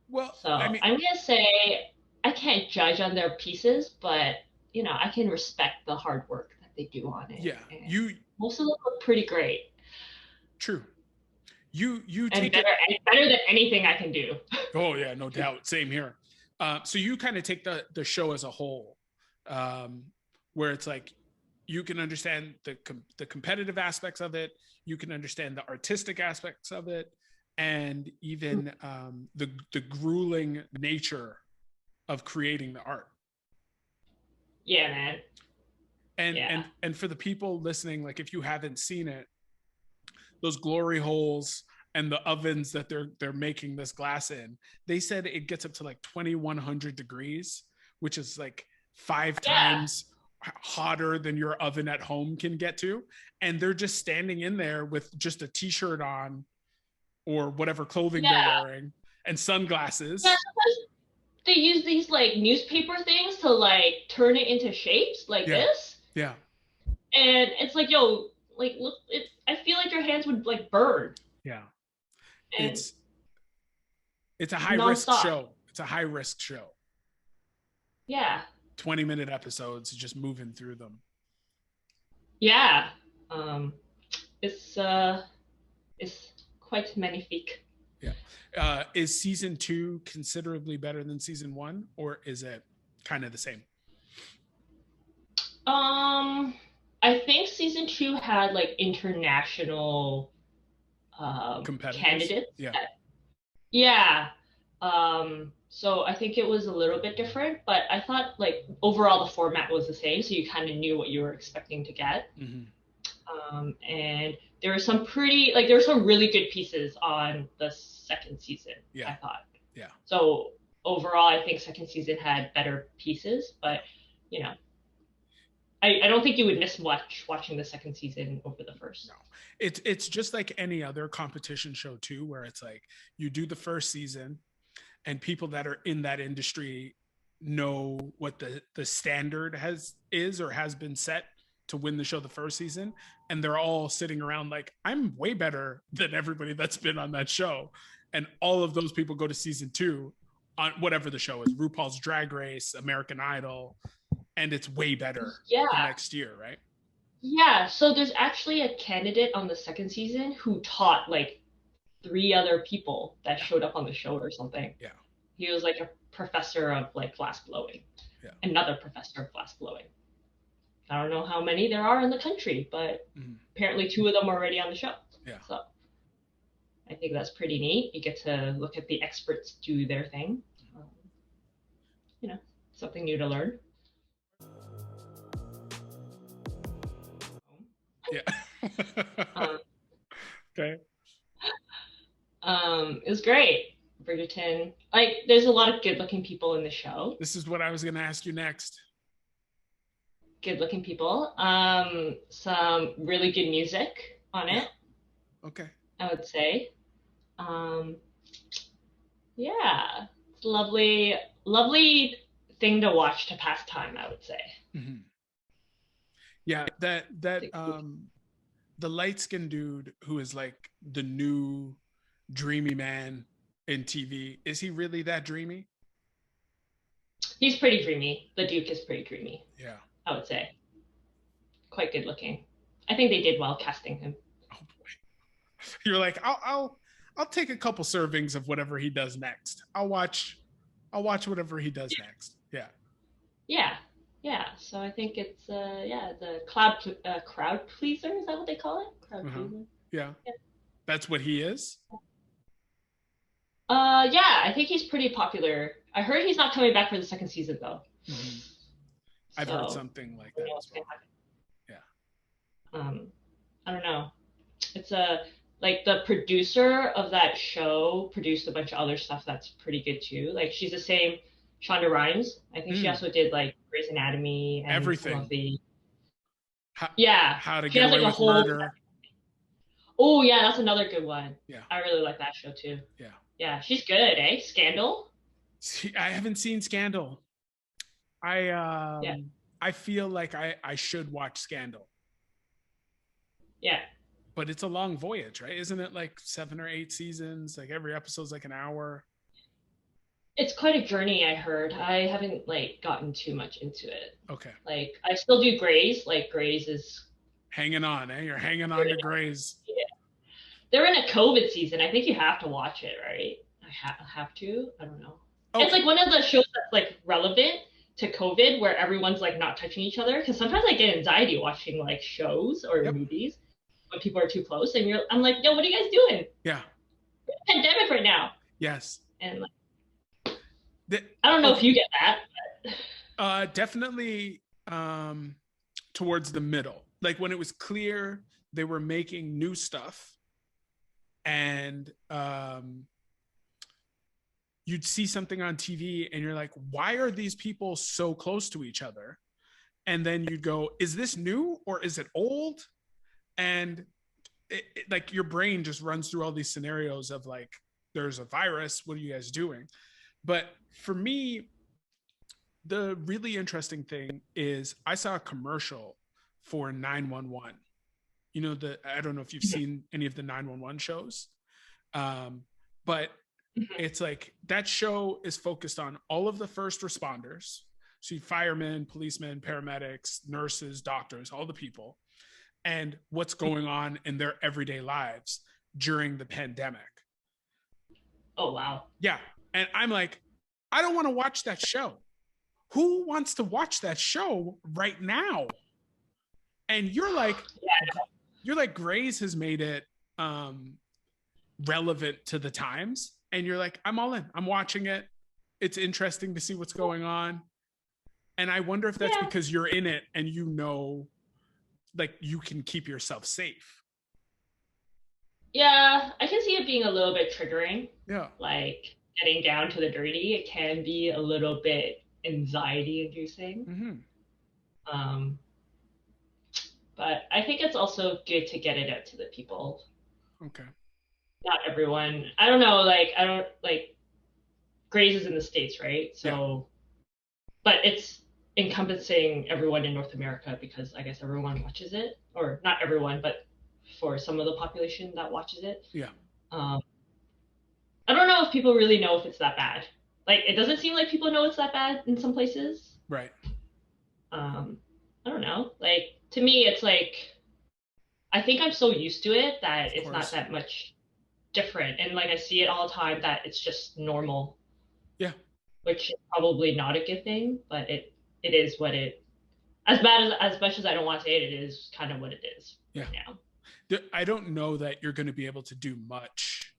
Well, so I'm gonna say I can't judge on their pieces, but you know, I can respect the hard work that they do on it. Yeah, most of them look pretty great. True. You and take better than anything I can do. Oh yeah, no doubt. Same here. So you kind of take the show as a whole, where it's like you can understand the competitive aspects of it, you can understand the artistic aspects of it, and even the grueling nature of creating the art. Yeah, man. And for the people listening, like if you haven't seen it, those glory holes and the ovens that they're making this glass in, they said it gets up to like 2100 degrees, which is like 5 times hotter than your oven at home can get to. And they're just standing in there with just a t-shirt on or whatever clothing they're wearing and sunglasses. Yeah, they use these like newspaper things to like turn it into shapes like this. Yeah. And it's like, yo, like look, I feel like your hands would like burn. Yeah. And It's a high risk nonstop. show. It's a high risk show. Yeah. 20-minute episodes, just moving through them. Yeah. Um, it's quite magnifique. Yeah. Is season 2 considerably better than season 1, or is it kind of the same? I think season 2 had like international Competitors? candidates. Yeah. Yeah. So I think it was a little bit different, but I thought like overall the format was the same, so you kind of knew what you were expecting to get. Mm-hmm. And there were some pretty like there were some really good pieces on the second season, Yeah. I thought. Yeah. So overall, I think second season had better pieces, but you know, I don't think you would miss much watching the second season over the first. No, it's just like any other competition show too, where it's like you do the first season, and people that are in that industry know what the standard is or has been set to win the show the first season, and they're all sitting around like, I'm way better than everybody that's been on that show, and all of those people go to season 2 on whatever the show is, RuPaul's Drag Race, American Idol, and it's way better Yeah. the next year, right? Yeah, so there's actually a candidate on the second season who taught like 3 other people that showed up on the show or something. Yeah. He was like a professor of like glass blowing. Yeah. Another professor of glass blowing. I don't know how many there are in the country, but apparently 2 of them are already on the show. Yeah. So I think that's pretty neat. You get to look at the experts do their thing. You know, something new to learn. Yeah. Okay. It was great. Bridgerton. Like, there's a lot of good-looking people in the show. This is what I was going to ask you next. Good-looking people. Some really good music on it. Okay. I would say. Yeah, it's lovely, lovely thing to watch to pass time, I would say. Mm-hmm. Yeah, that the light-skinned dude who is like the new dreamy man in TV, is he really that dreamy? He's pretty dreamy. The Duke is pretty dreamy. Yeah, I would say. Quite good looking. I think they did well casting him. Oh boy. You're like, I'll take a couple servings of whatever he does next. I'll watch whatever he does next. Yeah. Yeah. Yeah. So I think it's the crowd pleaser, is that what they call it? Crowd pleaser. Yeah. That's what he is. Yeah, I think he's pretty popular. I heard he's not coming back for the second season though. Mm-hmm. I've heard something like that as well. Yeah. I don't know. It's like the producer of that show produced a bunch of other stuff that's pretty good too. Like she's the same Shonda Rhimes. I think she also did like Grey's Anatomy and everything. Some of the... How to Get Away with Murder. Oh yeah, that's another good one. Yeah. I really like that show too. Yeah. Yeah, she's good, eh? Scandal? I haven't seen Scandal. I feel like I should watch Scandal. Yeah. But it's a long voyage, right? Isn't it like 7 or 8 seasons? Like every episode's like an hour. It's quite a journey, I heard. I haven't like gotten too much into it. Okay. Like I still do Grey's. Like Grey's is hanging on, eh? You're hanging on to Grey's. Yeah. They're in a COVID season. I think you have to watch it, right? I have to. I don't know. Okay. It's like one of the shows that's like relevant to COVID, where everyone's like not touching each other. Because sometimes I get anxiety watching like shows or movies when people are too close, and I'm like, yo, what are you guys doing? Yeah. Pandemic right now. Yes. And like, I don't know if you get that. But... definitely towards the middle. Like when it was clear they were making new stuff, and you'd see something on TV and you're like, why are these people so close to each other? And then you'd go, is this new or is it old? And like your brain just runs through all these scenarios of like, there's a virus, what are you guys doing? But for me, the really interesting thing is I saw a commercial for 911. You know, I don't know if you've seen any of the 911 shows, but Mhm. It's like that show is focused on all of the first responders. So firemen, policemen, paramedics, nurses, doctors, all the people, and what's going on in their everyday lives during the pandemic. Oh wow. Yeah. And I'm like, I don't want to watch that show. Who wants to watch that show right now? And you're like, Grey's has made it relevant to the times. And you're like, I'm all in. I'm watching it. It's interesting to see what's going on. And I wonder if that's Yeah. because you're in it and you know, like, you can keep yourself safe. Yeah, I can see it being a little bit triggering. Yeah. Like getting down to the dirty, it can be a little bit anxiety inducing. Mm-hmm. Um, but I think it's also good to get it out to the people. Okay. Not everyone. I don't know, like I don't like Grays is in the States, right? Yeah. So but it's encompassing everyone in North America because I guess everyone watches it. Or not everyone, but for some of the population that watches it. Yeah. Um, I don't know if people really know if it's that bad. Like, it doesn't seem like people know it's that bad in some places. Right. Um, I don't know. Like, to me, it's like, I think I'm so used to it that Of it's not course. that much different. And, like, I see it all the time that it's just normal, Yeah. which is probably not a good thing, but it is what it, as much as I don't want to say it, it is kind of what it is Yeah. right now. I don't know that you're going to be able to do much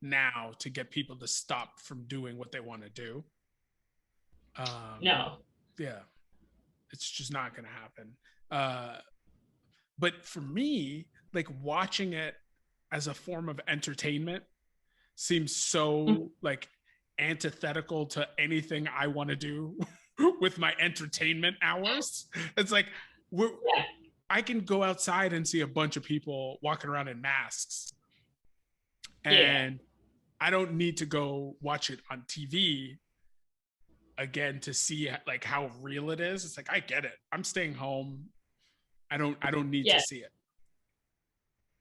now to get people to stop from doing what they want to do. No. Yeah, it's just not going to happen. But for me, like, watching it as a form of entertainment seems so like antithetical to anything I want to do with my entertainment hours. It's like Yeah. I can go outside and see a bunch of people walking around in masks, Yeah. and I don't need to go watch it on TV again to see like how real it is. It's like, I get it. I'm staying home. I don't need to Yeah. see it.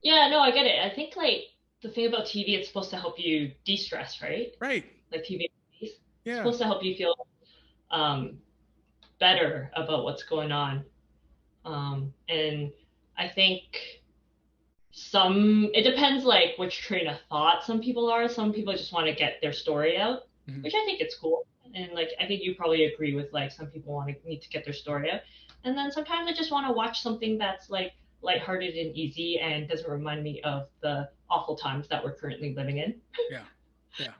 Yeah, no, I get it. I think like the thing about TV, it's supposed to help you de-stress, right? Right. Like TV movies. It's Yeah. supposed to help you feel um, better about what's going on. And I think it depends like which train of thought some people are. Some people just want to get their story out, Mm-hmm. which I think it's cool. And like I think you probably agree with like some people need to get their story out. And then sometimes I just want to watch something that's like lighthearted and easy and doesn't remind me of the awful times that we're currently living in. Yeah. Yeah.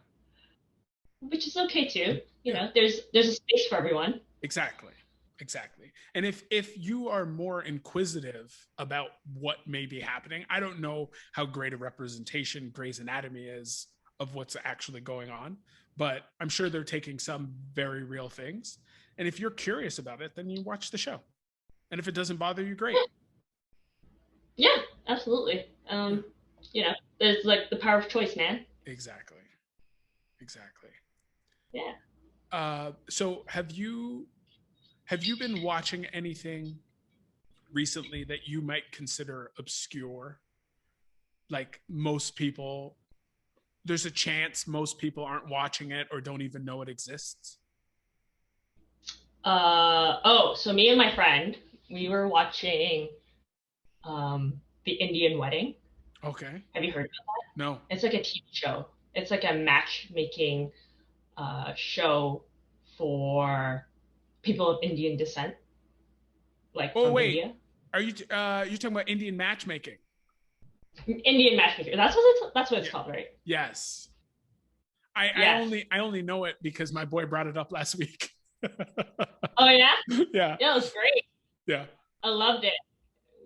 Which is okay too. You Yeah. know, there's a space for everyone. Exactly. Exactly. And if you are more inquisitive about what may be happening, I don't know how great a representation Grey's Anatomy is of what's actually going on, but I'm sure they're taking some very real things. And if you're curious about it, then you watch the show. And if it doesn't bother you, great. Yeah, absolutely. Yeah. You know, there's like the power of choice, man. Exactly. Exactly. Yeah. So have you been watching anything recently that you might consider obscure? Like, there's a chance most people aren't watching it or don't even know it exists. So me and my friend, we were watching The Indian Wedding. Okay. Have you heard of that? No. It's like a TV show. It's like a matchmaking show for people of Indian descent, like Oh from wait, India. are you talking about Indian matchmaking? Indian matchmaker. That's what it's Yeah. called, right? Yes. I Yes. only know it because my boy brought it up last week. Oh yeah? Yeah. Yeah, it was great. Yeah. I loved it.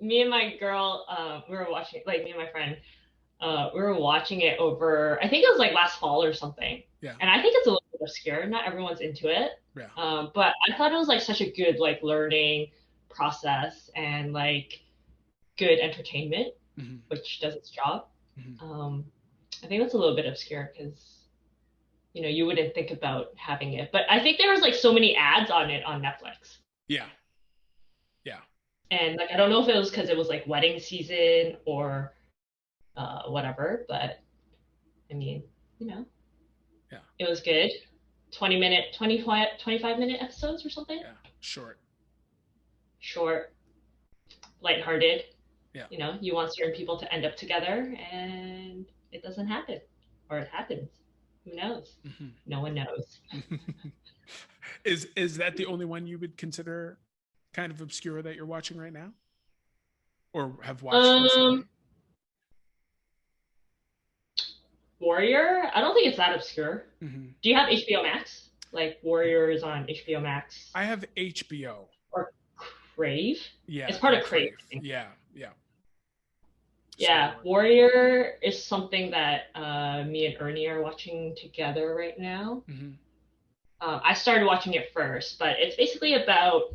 Me and my girl, we were watching, like me and my friend, we were watching it over, I think it was like last fall or something. Yeah. And I think it's a little bit obscure. Not everyone's into it. Yeah. But I thought it was like such a good like learning process and like good entertainment, Mm-hmm. which does its job. Mm-hmm. I think it's a little bit obscure because you know you wouldn't think about having it, but I think there was like so many ads on it on Netflix. Yeah. Yeah. And like I don't know if it was because it was like wedding season or whatever, but I mean, you know, It was good. 20-minute, 25-minute episodes or something. Yeah, short. Short, lighthearted. Yeah. You know, you want certain people to end up together and it doesn't happen. Or it happens. Who knows? No one knows. Is that the only one you would consider kind of obscure that you're watching right now? Or have watched recently? Warrior? I don't think it's that obscure. Do you have HBO Max? Like Warrior is on HBO Max. I have HBO. Or Crave? Yeah. It's part of Crave. Yeah. Yeah, Warrior is something that me and Ernie are watching together right now. I started watching it first, but it's basically about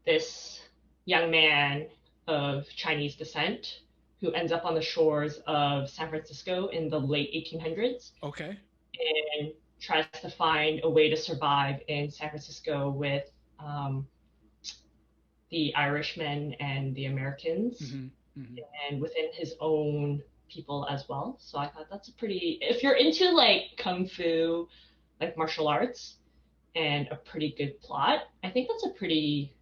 this young man of Chinese descent who ends up on the shores of San Francisco in the late 1800s. Okay. And tries to find a way to survive in San Francisco with the Irishmen and the Americans, and within his own people as well. So I thought that's a pretty, if you're into like kung fu, like martial arts, and a pretty good plot, I think that's a pretty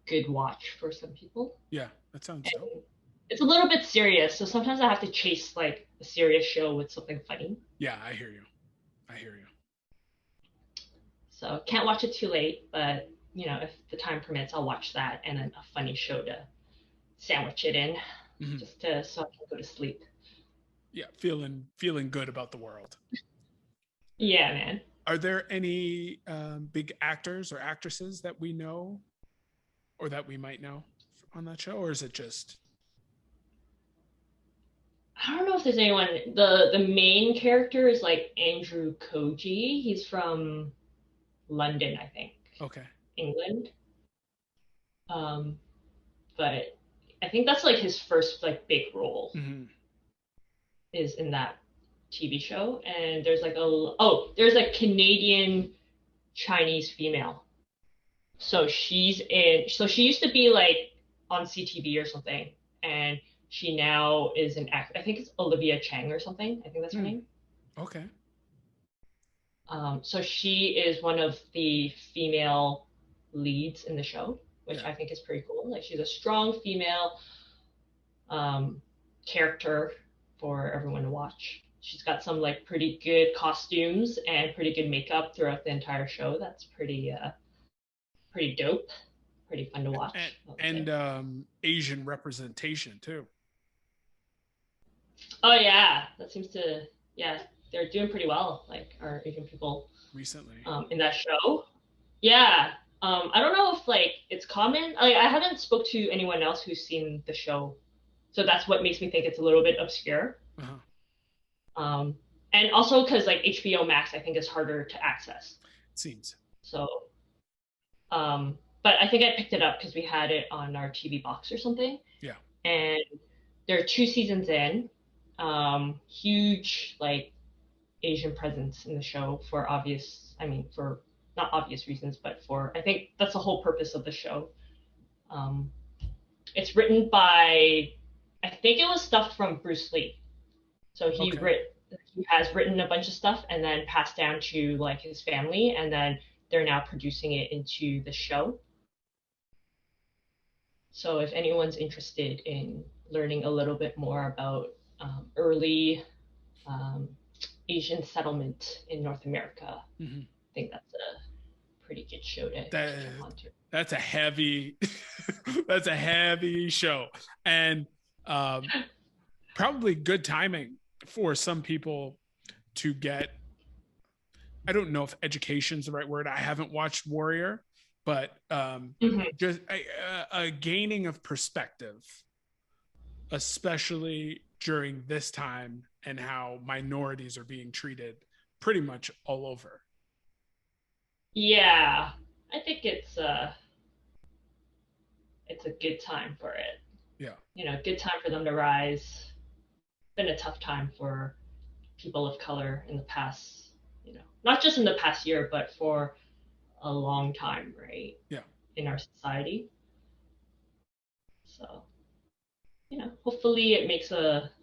good watch for some people. Yeah, that sounds dope. It's a little bit serious, so sometimes I have to chase like a serious show with something funny. Yeah, I hear you. So can't watch it too late, but you know, if the time permits, I'll watch that and then a funny show to sandwich it in, just to so I can go to sleep. Yeah, feeling good about the world. Yeah, man. Are there any big actors or actresses that we know or that we might know on that show, or is it just? I don't know if there's anyone. The main character is like Andrew Koji. He's from London, I think. Okay. England. But I think that's like his first like big role is in that TV show. And there's like there's a Canadian Chinese female. So she used to be like on CTV or something, and she now is an actor. I think it's Olivia Chang or something. I think that's her name. Okay. So she is one of the female leads in the show, which I think is pretty cool. Like she's a strong female character for everyone to watch. She's got some like pretty good costumes and pretty good makeup throughout the entire show. That's pretty dope, pretty fun to watch. And Asian representation too. Oh yeah, that seems to they're doing pretty well. Like our Asian people recently in that show. Yeah. I don't know if like it's common. Like I haven't spoke to anyone else who's seen the show, so that's what makes me think it's a little bit obscure. And also because like HBO Max, I think is harder to access. It seems. So, but I think I picked it up because we had it on our TV box or something. Yeah. And there are 2 seasons in. Huge like Asian presence in the show for not obvious reasons, but I think that's the whole purpose of the show. It's written by, I think it was stuff from Bruce Lee. So he has written a bunch of stuff and then passed down to like his family, and then they're now producing it into the show. So if anyone's interested in learning a little bit more about early Asian settlement in North America, I think that's a pretty good show to jump onto. That's a heavy that's a heavy show, and probably good timing for some people to get, I don't know if education's the right word. I haven't watched Warrior, but just a gaining of perspective, especially during this time and how minorities are being treated pretty much all over. Yeah, I think it's a good time for it. Yeah. You know, good time for them to rise. Been a tough time for people of color in the past, you know, not just in the past year, but for a long time, right? Yeah. In our society. So hopefully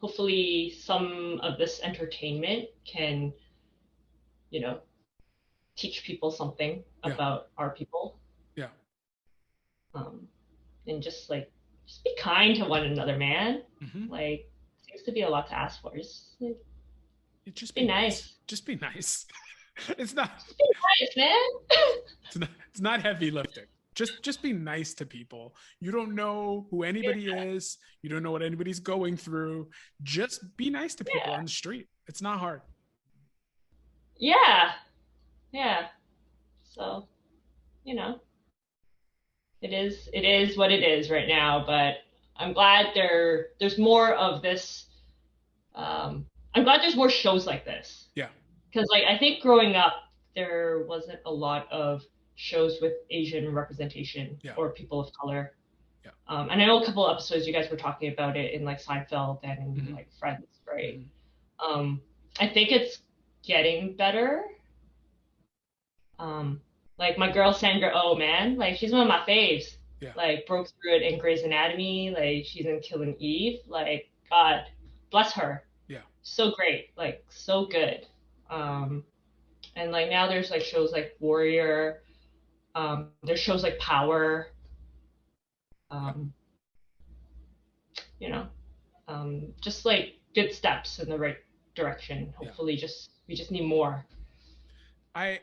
hopefully some of this entertainment can, you know, teach people something Yeah. about our people. Yeah. Um, and just be kind to one another, man. Mm-hmm. Like, seems to be a lot to ask for. Just Be be nice. nice. Just be nice. It's not. Just be nice, man. It's not heavy lifting. Just be nice to people. You don't know who anybody is. You don't know what anybody's going through. Just be nice to people Yeah. on the street. It's not hard. Yeah. Yeah. So, you know, it is what it is right now, but I'm glad there's more of this. I'm glad there's more shows like this. Yeah. Because like I think growing up there wasn't a lot of shows with Asian representation Yeah. or people of color. Yeah. And I know a couple episodes you guys were talking about it in like Seinfeld and in Mm-hmm. like Friends, right? Mm-hmm. I think it's getting better. Um, like my girl Sandra Oh, man, like she's one of my faves. Yeah. Like broke through it in Grey's Anatomy. Like she's in Killing Eve. Like God bless her. Yeah. So great. Like so good. Um, and like now there's like shows like Warrior. There's shows like Power. Yeah. Um, you know, just like good steps in the right direction. Yeah. Hopefully, we just need more. I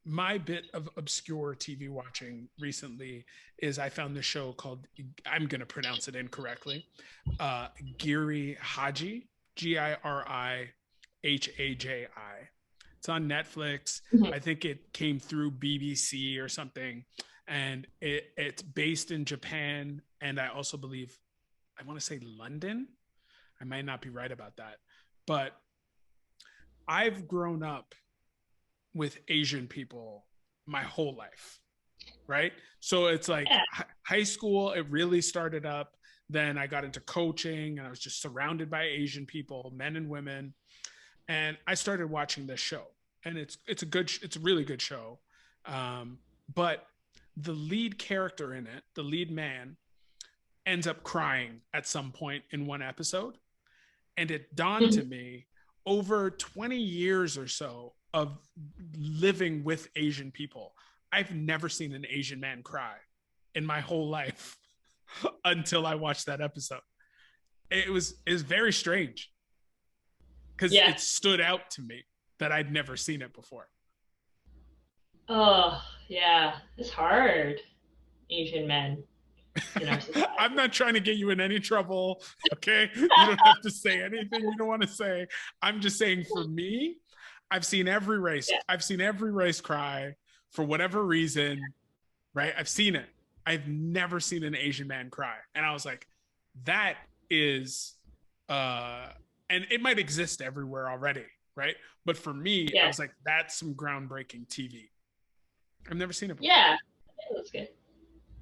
my bit of obscure TV watching recently is I found this show called, I'm going to pronounce it incorrectly, Giri Haji, Girihaji. It's on Netflix. Mhm. I think it came through BBC or something, and it's based in Japan, and I also believe, I want to say London. I might not be right about that, but I've grown up with Asian people my whole life, right? So it's like Yeah. high school, it really started up. Then I got into coaching and I was just surrounded by Asian people, men and women. And I started watching this show. And it's a really good show. But the lead character in it, the lead man, ends up crying at some point in one episode. And it dawned to me, over 20 years or so of living with Asian people, I've never seen an Asian man cry in my whole life until I watched that episode. It was very strange because Yeah. it stood out to me that I'd never seen it before. Oh, yeah. It's hard. Asian men in our society. I'm not trying to get you in any trouble. Okay. You don't have to say anything you don't want to say. I'm just saying, for me, I've seen every race. Yeah. I've seen every race cry for whatever reason, right? I've seen it. I've never seen an Asian man cry. And I was like, that is, and it might exist everywhere already, right? But for me, I was like, that's some groundbreaking TV. I've never seen it before. Yeah, that's good.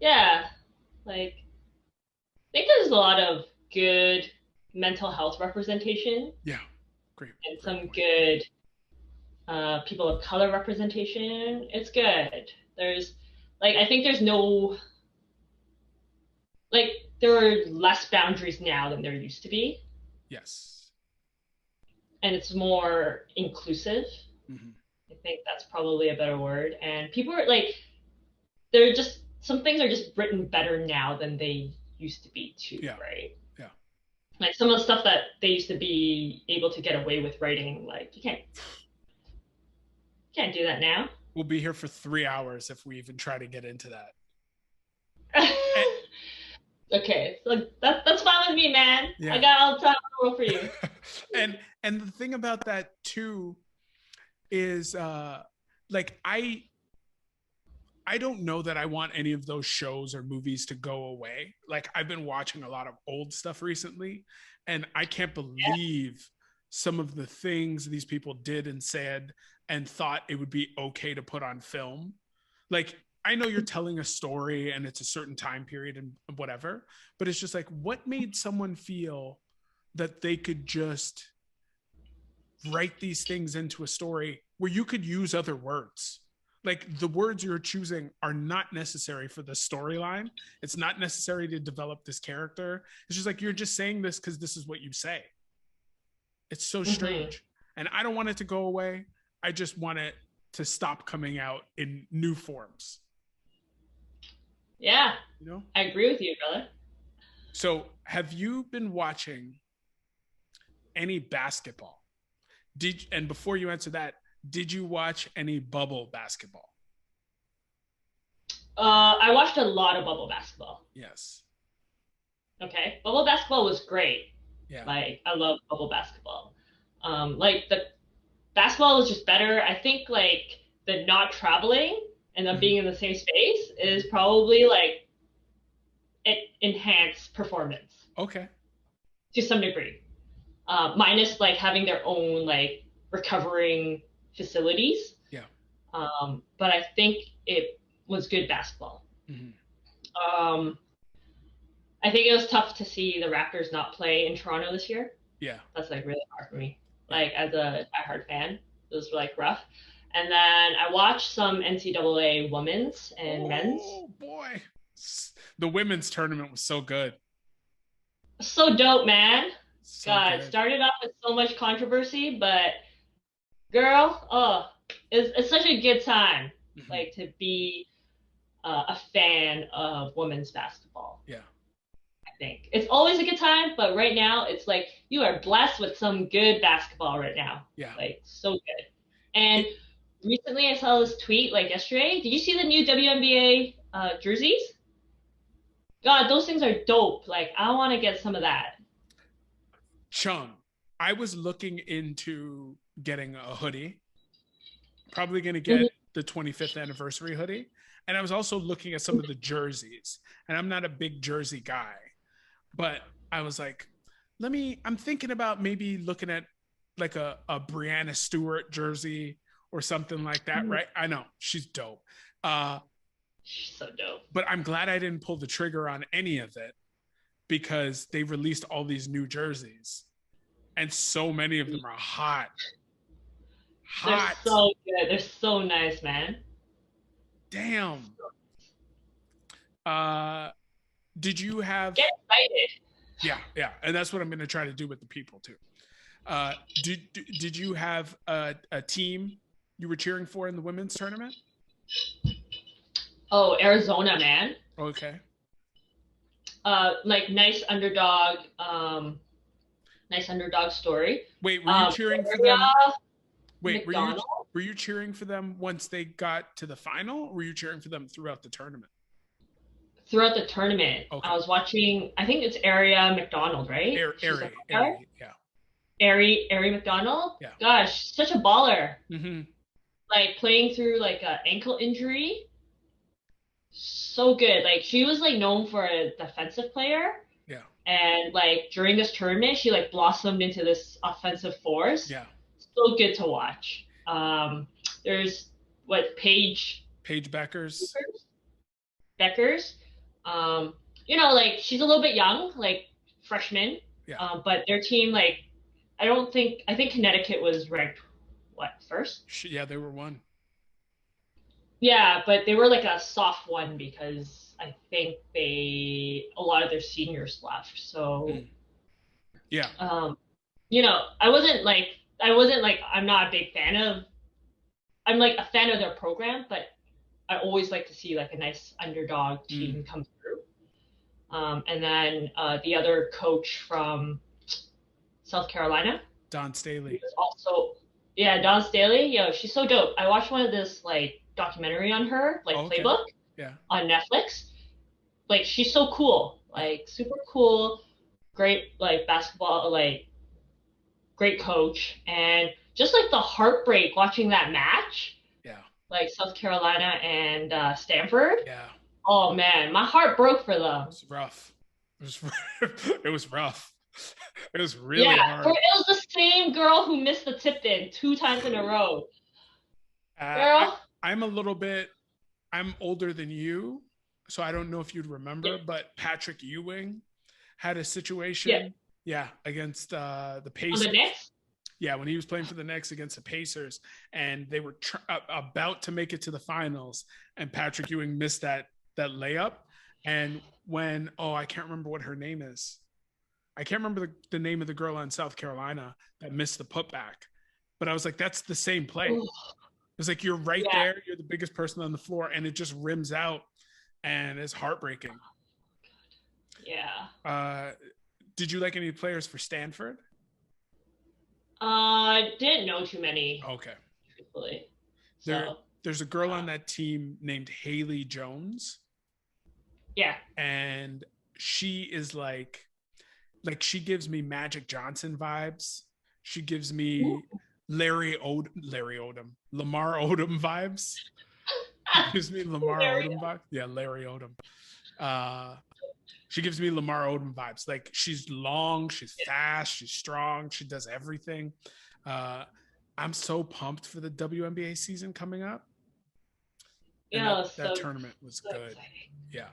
Yeah, like I think there's a lot of good mental health representation. Yeah, great. And some good people of color representation. It's good. There's like I think there's no like there are less boundaries now than there used to be. Yes. And it's more inclusive. Mm-hmm. I think that's probably a better word. And people are like, they're just, some things are just written better now than they used to be too, right? Yeah. Like some of the stuff that they used to be able to get away with writing, like you can't do that now. We'll be here for 3 hours if we even try to get into that. Okay, so that's fine with me, man. Yeah. I got all the time in the world for you. and the thing about that too is like I don't know that I want any of those shows or movies to go away. Like I've been watching a lot of old stuff recently, and I can't believe some of the things these people did and said and thought it would be okay to put on film. Like I know you're telling a story and it's a certain time period and whatever, but it's just like, what made someone feel that they could just write these things into a story where you could use other words? Like the words you're choosing are not necessary for the storyline. It's not necessary to develop this character. It's just like you're just saying this because this is what you say. It's so strange. And I don't want it to go away. I just want it to stop coming out in new forms. Yeah. You know? I agree with you, brother. So have you been watching any basketball? And before you answer that, did you watch any bubble basketball? I watched a lot of bubble basketball. Yes. Okay. Bubble basketball was great. Yeah. Like, I love bubble basketball. Like, the basketball was just better. I think, like, the not traveling and them being in the same space is probably, like, it enhanced performance. Okay. To some degree. Minus, like, having their own, like, recovering facilities. Yeah. But I think it was good basketball. I think it was tough to see the Raptors not play in Toronto this year. Yeah. That's like really hard for me. Like as a diehard fan, it was like rough. And then I watched some NCAA women's and men's. Oh boy. The women's tournament was so good. So dope, man. So God, good. it started off with so much controversy, but girl, it's such a good time, like to be a fan of women's basketball. Yeah. I think it's always a good time, but right now it's like you are blessed with some good basketball right now. Yeah. Like so good. And recently I saw this tweet like yesterday. Did you see the new WNBA jerseys? God, those things are dope. Like I want to get some of that. Chung, I was looking into getting a hoodie. Probably going to get the 25th anniversary hoodie. And I was also looking at some of the jerseys. And I'm not a big jersey guy. But I was like, I'm thinking about maybe looking at like a Brianna Stewart jersey or something like that, right? I know, she's dope. She's so dope. But I'm glad I didn't pull the trigger on any of it because they released all these new jerseys. And so many of them are hot. They're so good. They're so nice, man. Damn. Did you have... Get excited. Yeah. And that's what I'm going to try to do with the people, too. Did you have a team you were cheering for in the women's tournament? Oh, Arizona, man. Okay. Like nice underdog story. Wait, were you cheering for them? Wait, were you cheering for them once they got to the final, or were you cheering for them throughout the tournament? Throughout the tournament. Okay. I was watching, I think it's Aria McDonald, right? Ari, yeah. Ari McDonald? Yeah. Gosh, such a baller. Like playing through like an ankle injury. So good. Like she was like known for a defensive player. Yeah. And like during this tournament, she like blossomed into this offensive force. Yeah. So good to watch. There's Paige Beckers. You know, like she's a little bit young, like freshman. Yeah. But their team, like, I think Connecticut was ranked first? Yeah, they were one. Yeah, but they were like a soft one because I think a lot of their seniors left. So yeah. You know, I'm not a big fan of. I'm like a fan of their program, but I always like to see like a nice underdog team come through. And then the other coach from South Carolina, Dawn Staley. Dawn Staley. Yo, she's so dope. I watched one of this like documentary on her, like playbook, on Netflix. Like she's so cool, like super cool, great like basketball, like great coach, and just like the heartbreak watching that match. Yeah. Like South Carolina and Stanford. Yeah. Oh man, my heart broke for them. It was rough. It was rough. It was really hard. It was the same girl who missed the tip in 2 times in a row. Girl. I'm older than you, so I don't know if you'd remember, but Patrick Ewing had a situation against the Pacers. The Knicks? Yeah, when he was playing for the Knicks against the Pacers, and they were about to make it to the finals, and Patrick Ewing missed that layup. And when I can't remember what her name is. I can't remember the name of the girl in South Carolina that missed the putback. But I was like, that's the same play. Ooh. It's like you're right Yeah. there, you're the biggest person on the floor, and it just rims out, and it's heartbreaking. Yeah. Did you like any players for Stanford? Didn't know too many. Okay. Truthfully. There's a girl on that team named Haley Jones. Yeah. And she is like she gives me Magic Johnson vibes. She gives me Lamar Odom vibes. She gives me Lamar Odom vibes. Yeah, Larry Odom. She gives me Lamar Odom vibes. Like, she's long, she's fast, she's strong, she does everything. I'm so pumped for the WNBA season coming up. And Yeah, that tournament was so good. Exciting. Yeah.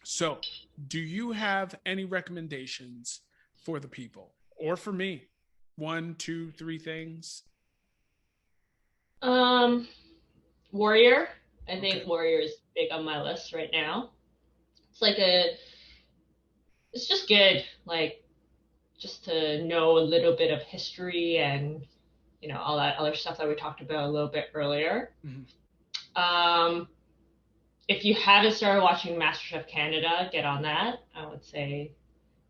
So, do you have any recommendations for the people or for me? 1, 2, 3 things. Warrior. I think Warrior is big on my list right now. It's just good, like, just to know a little bit of history and, all that other stuff that we talked about a little bit earlier. Mm-hmm. If you haven't started watching Masterchef Canada, get on that. I would say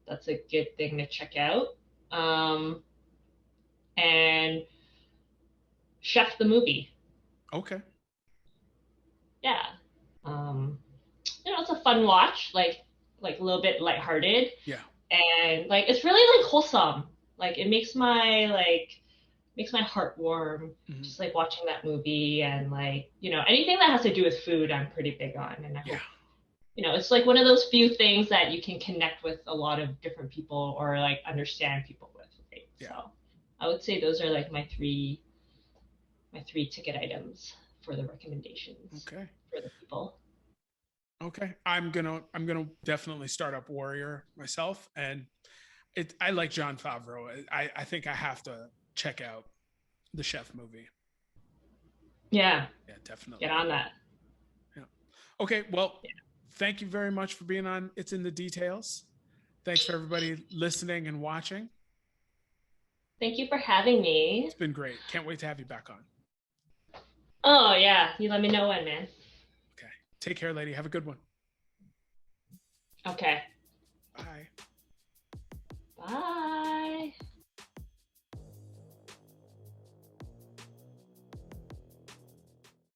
that's a good thing to check out. And Chef the movie. Okay. Yeah. It's a fun watch, like a little bit lighthearted. Yeah. And like it's really like wholesome. Like it makes my heart warm, just like watching that movie. And like, anything that has to do with food, I'm pretty big on. And I hope, it's like one of those few things that you can connect with a lot of different people or like understand people with. Right? Yeah. So I would say those are like my three ticket items for the recommendations. Okay. For the people. Okay. I'm gonna definitely start up Warrior myself. And I like Jon Favreau. I think I have to check out the Chef movie. Yeah. Yeah, definitely. Get on that. Yeah. Okay. Well, thank you very much for being on It's in the Details. Thanks for everybody listening and watching. Thank you for having me. It's been great. Can't wait to have you back on. Oh, yeah. You let me know when, man. Okay. Take care, lady. Have a good one. Okay. Bye. Bye.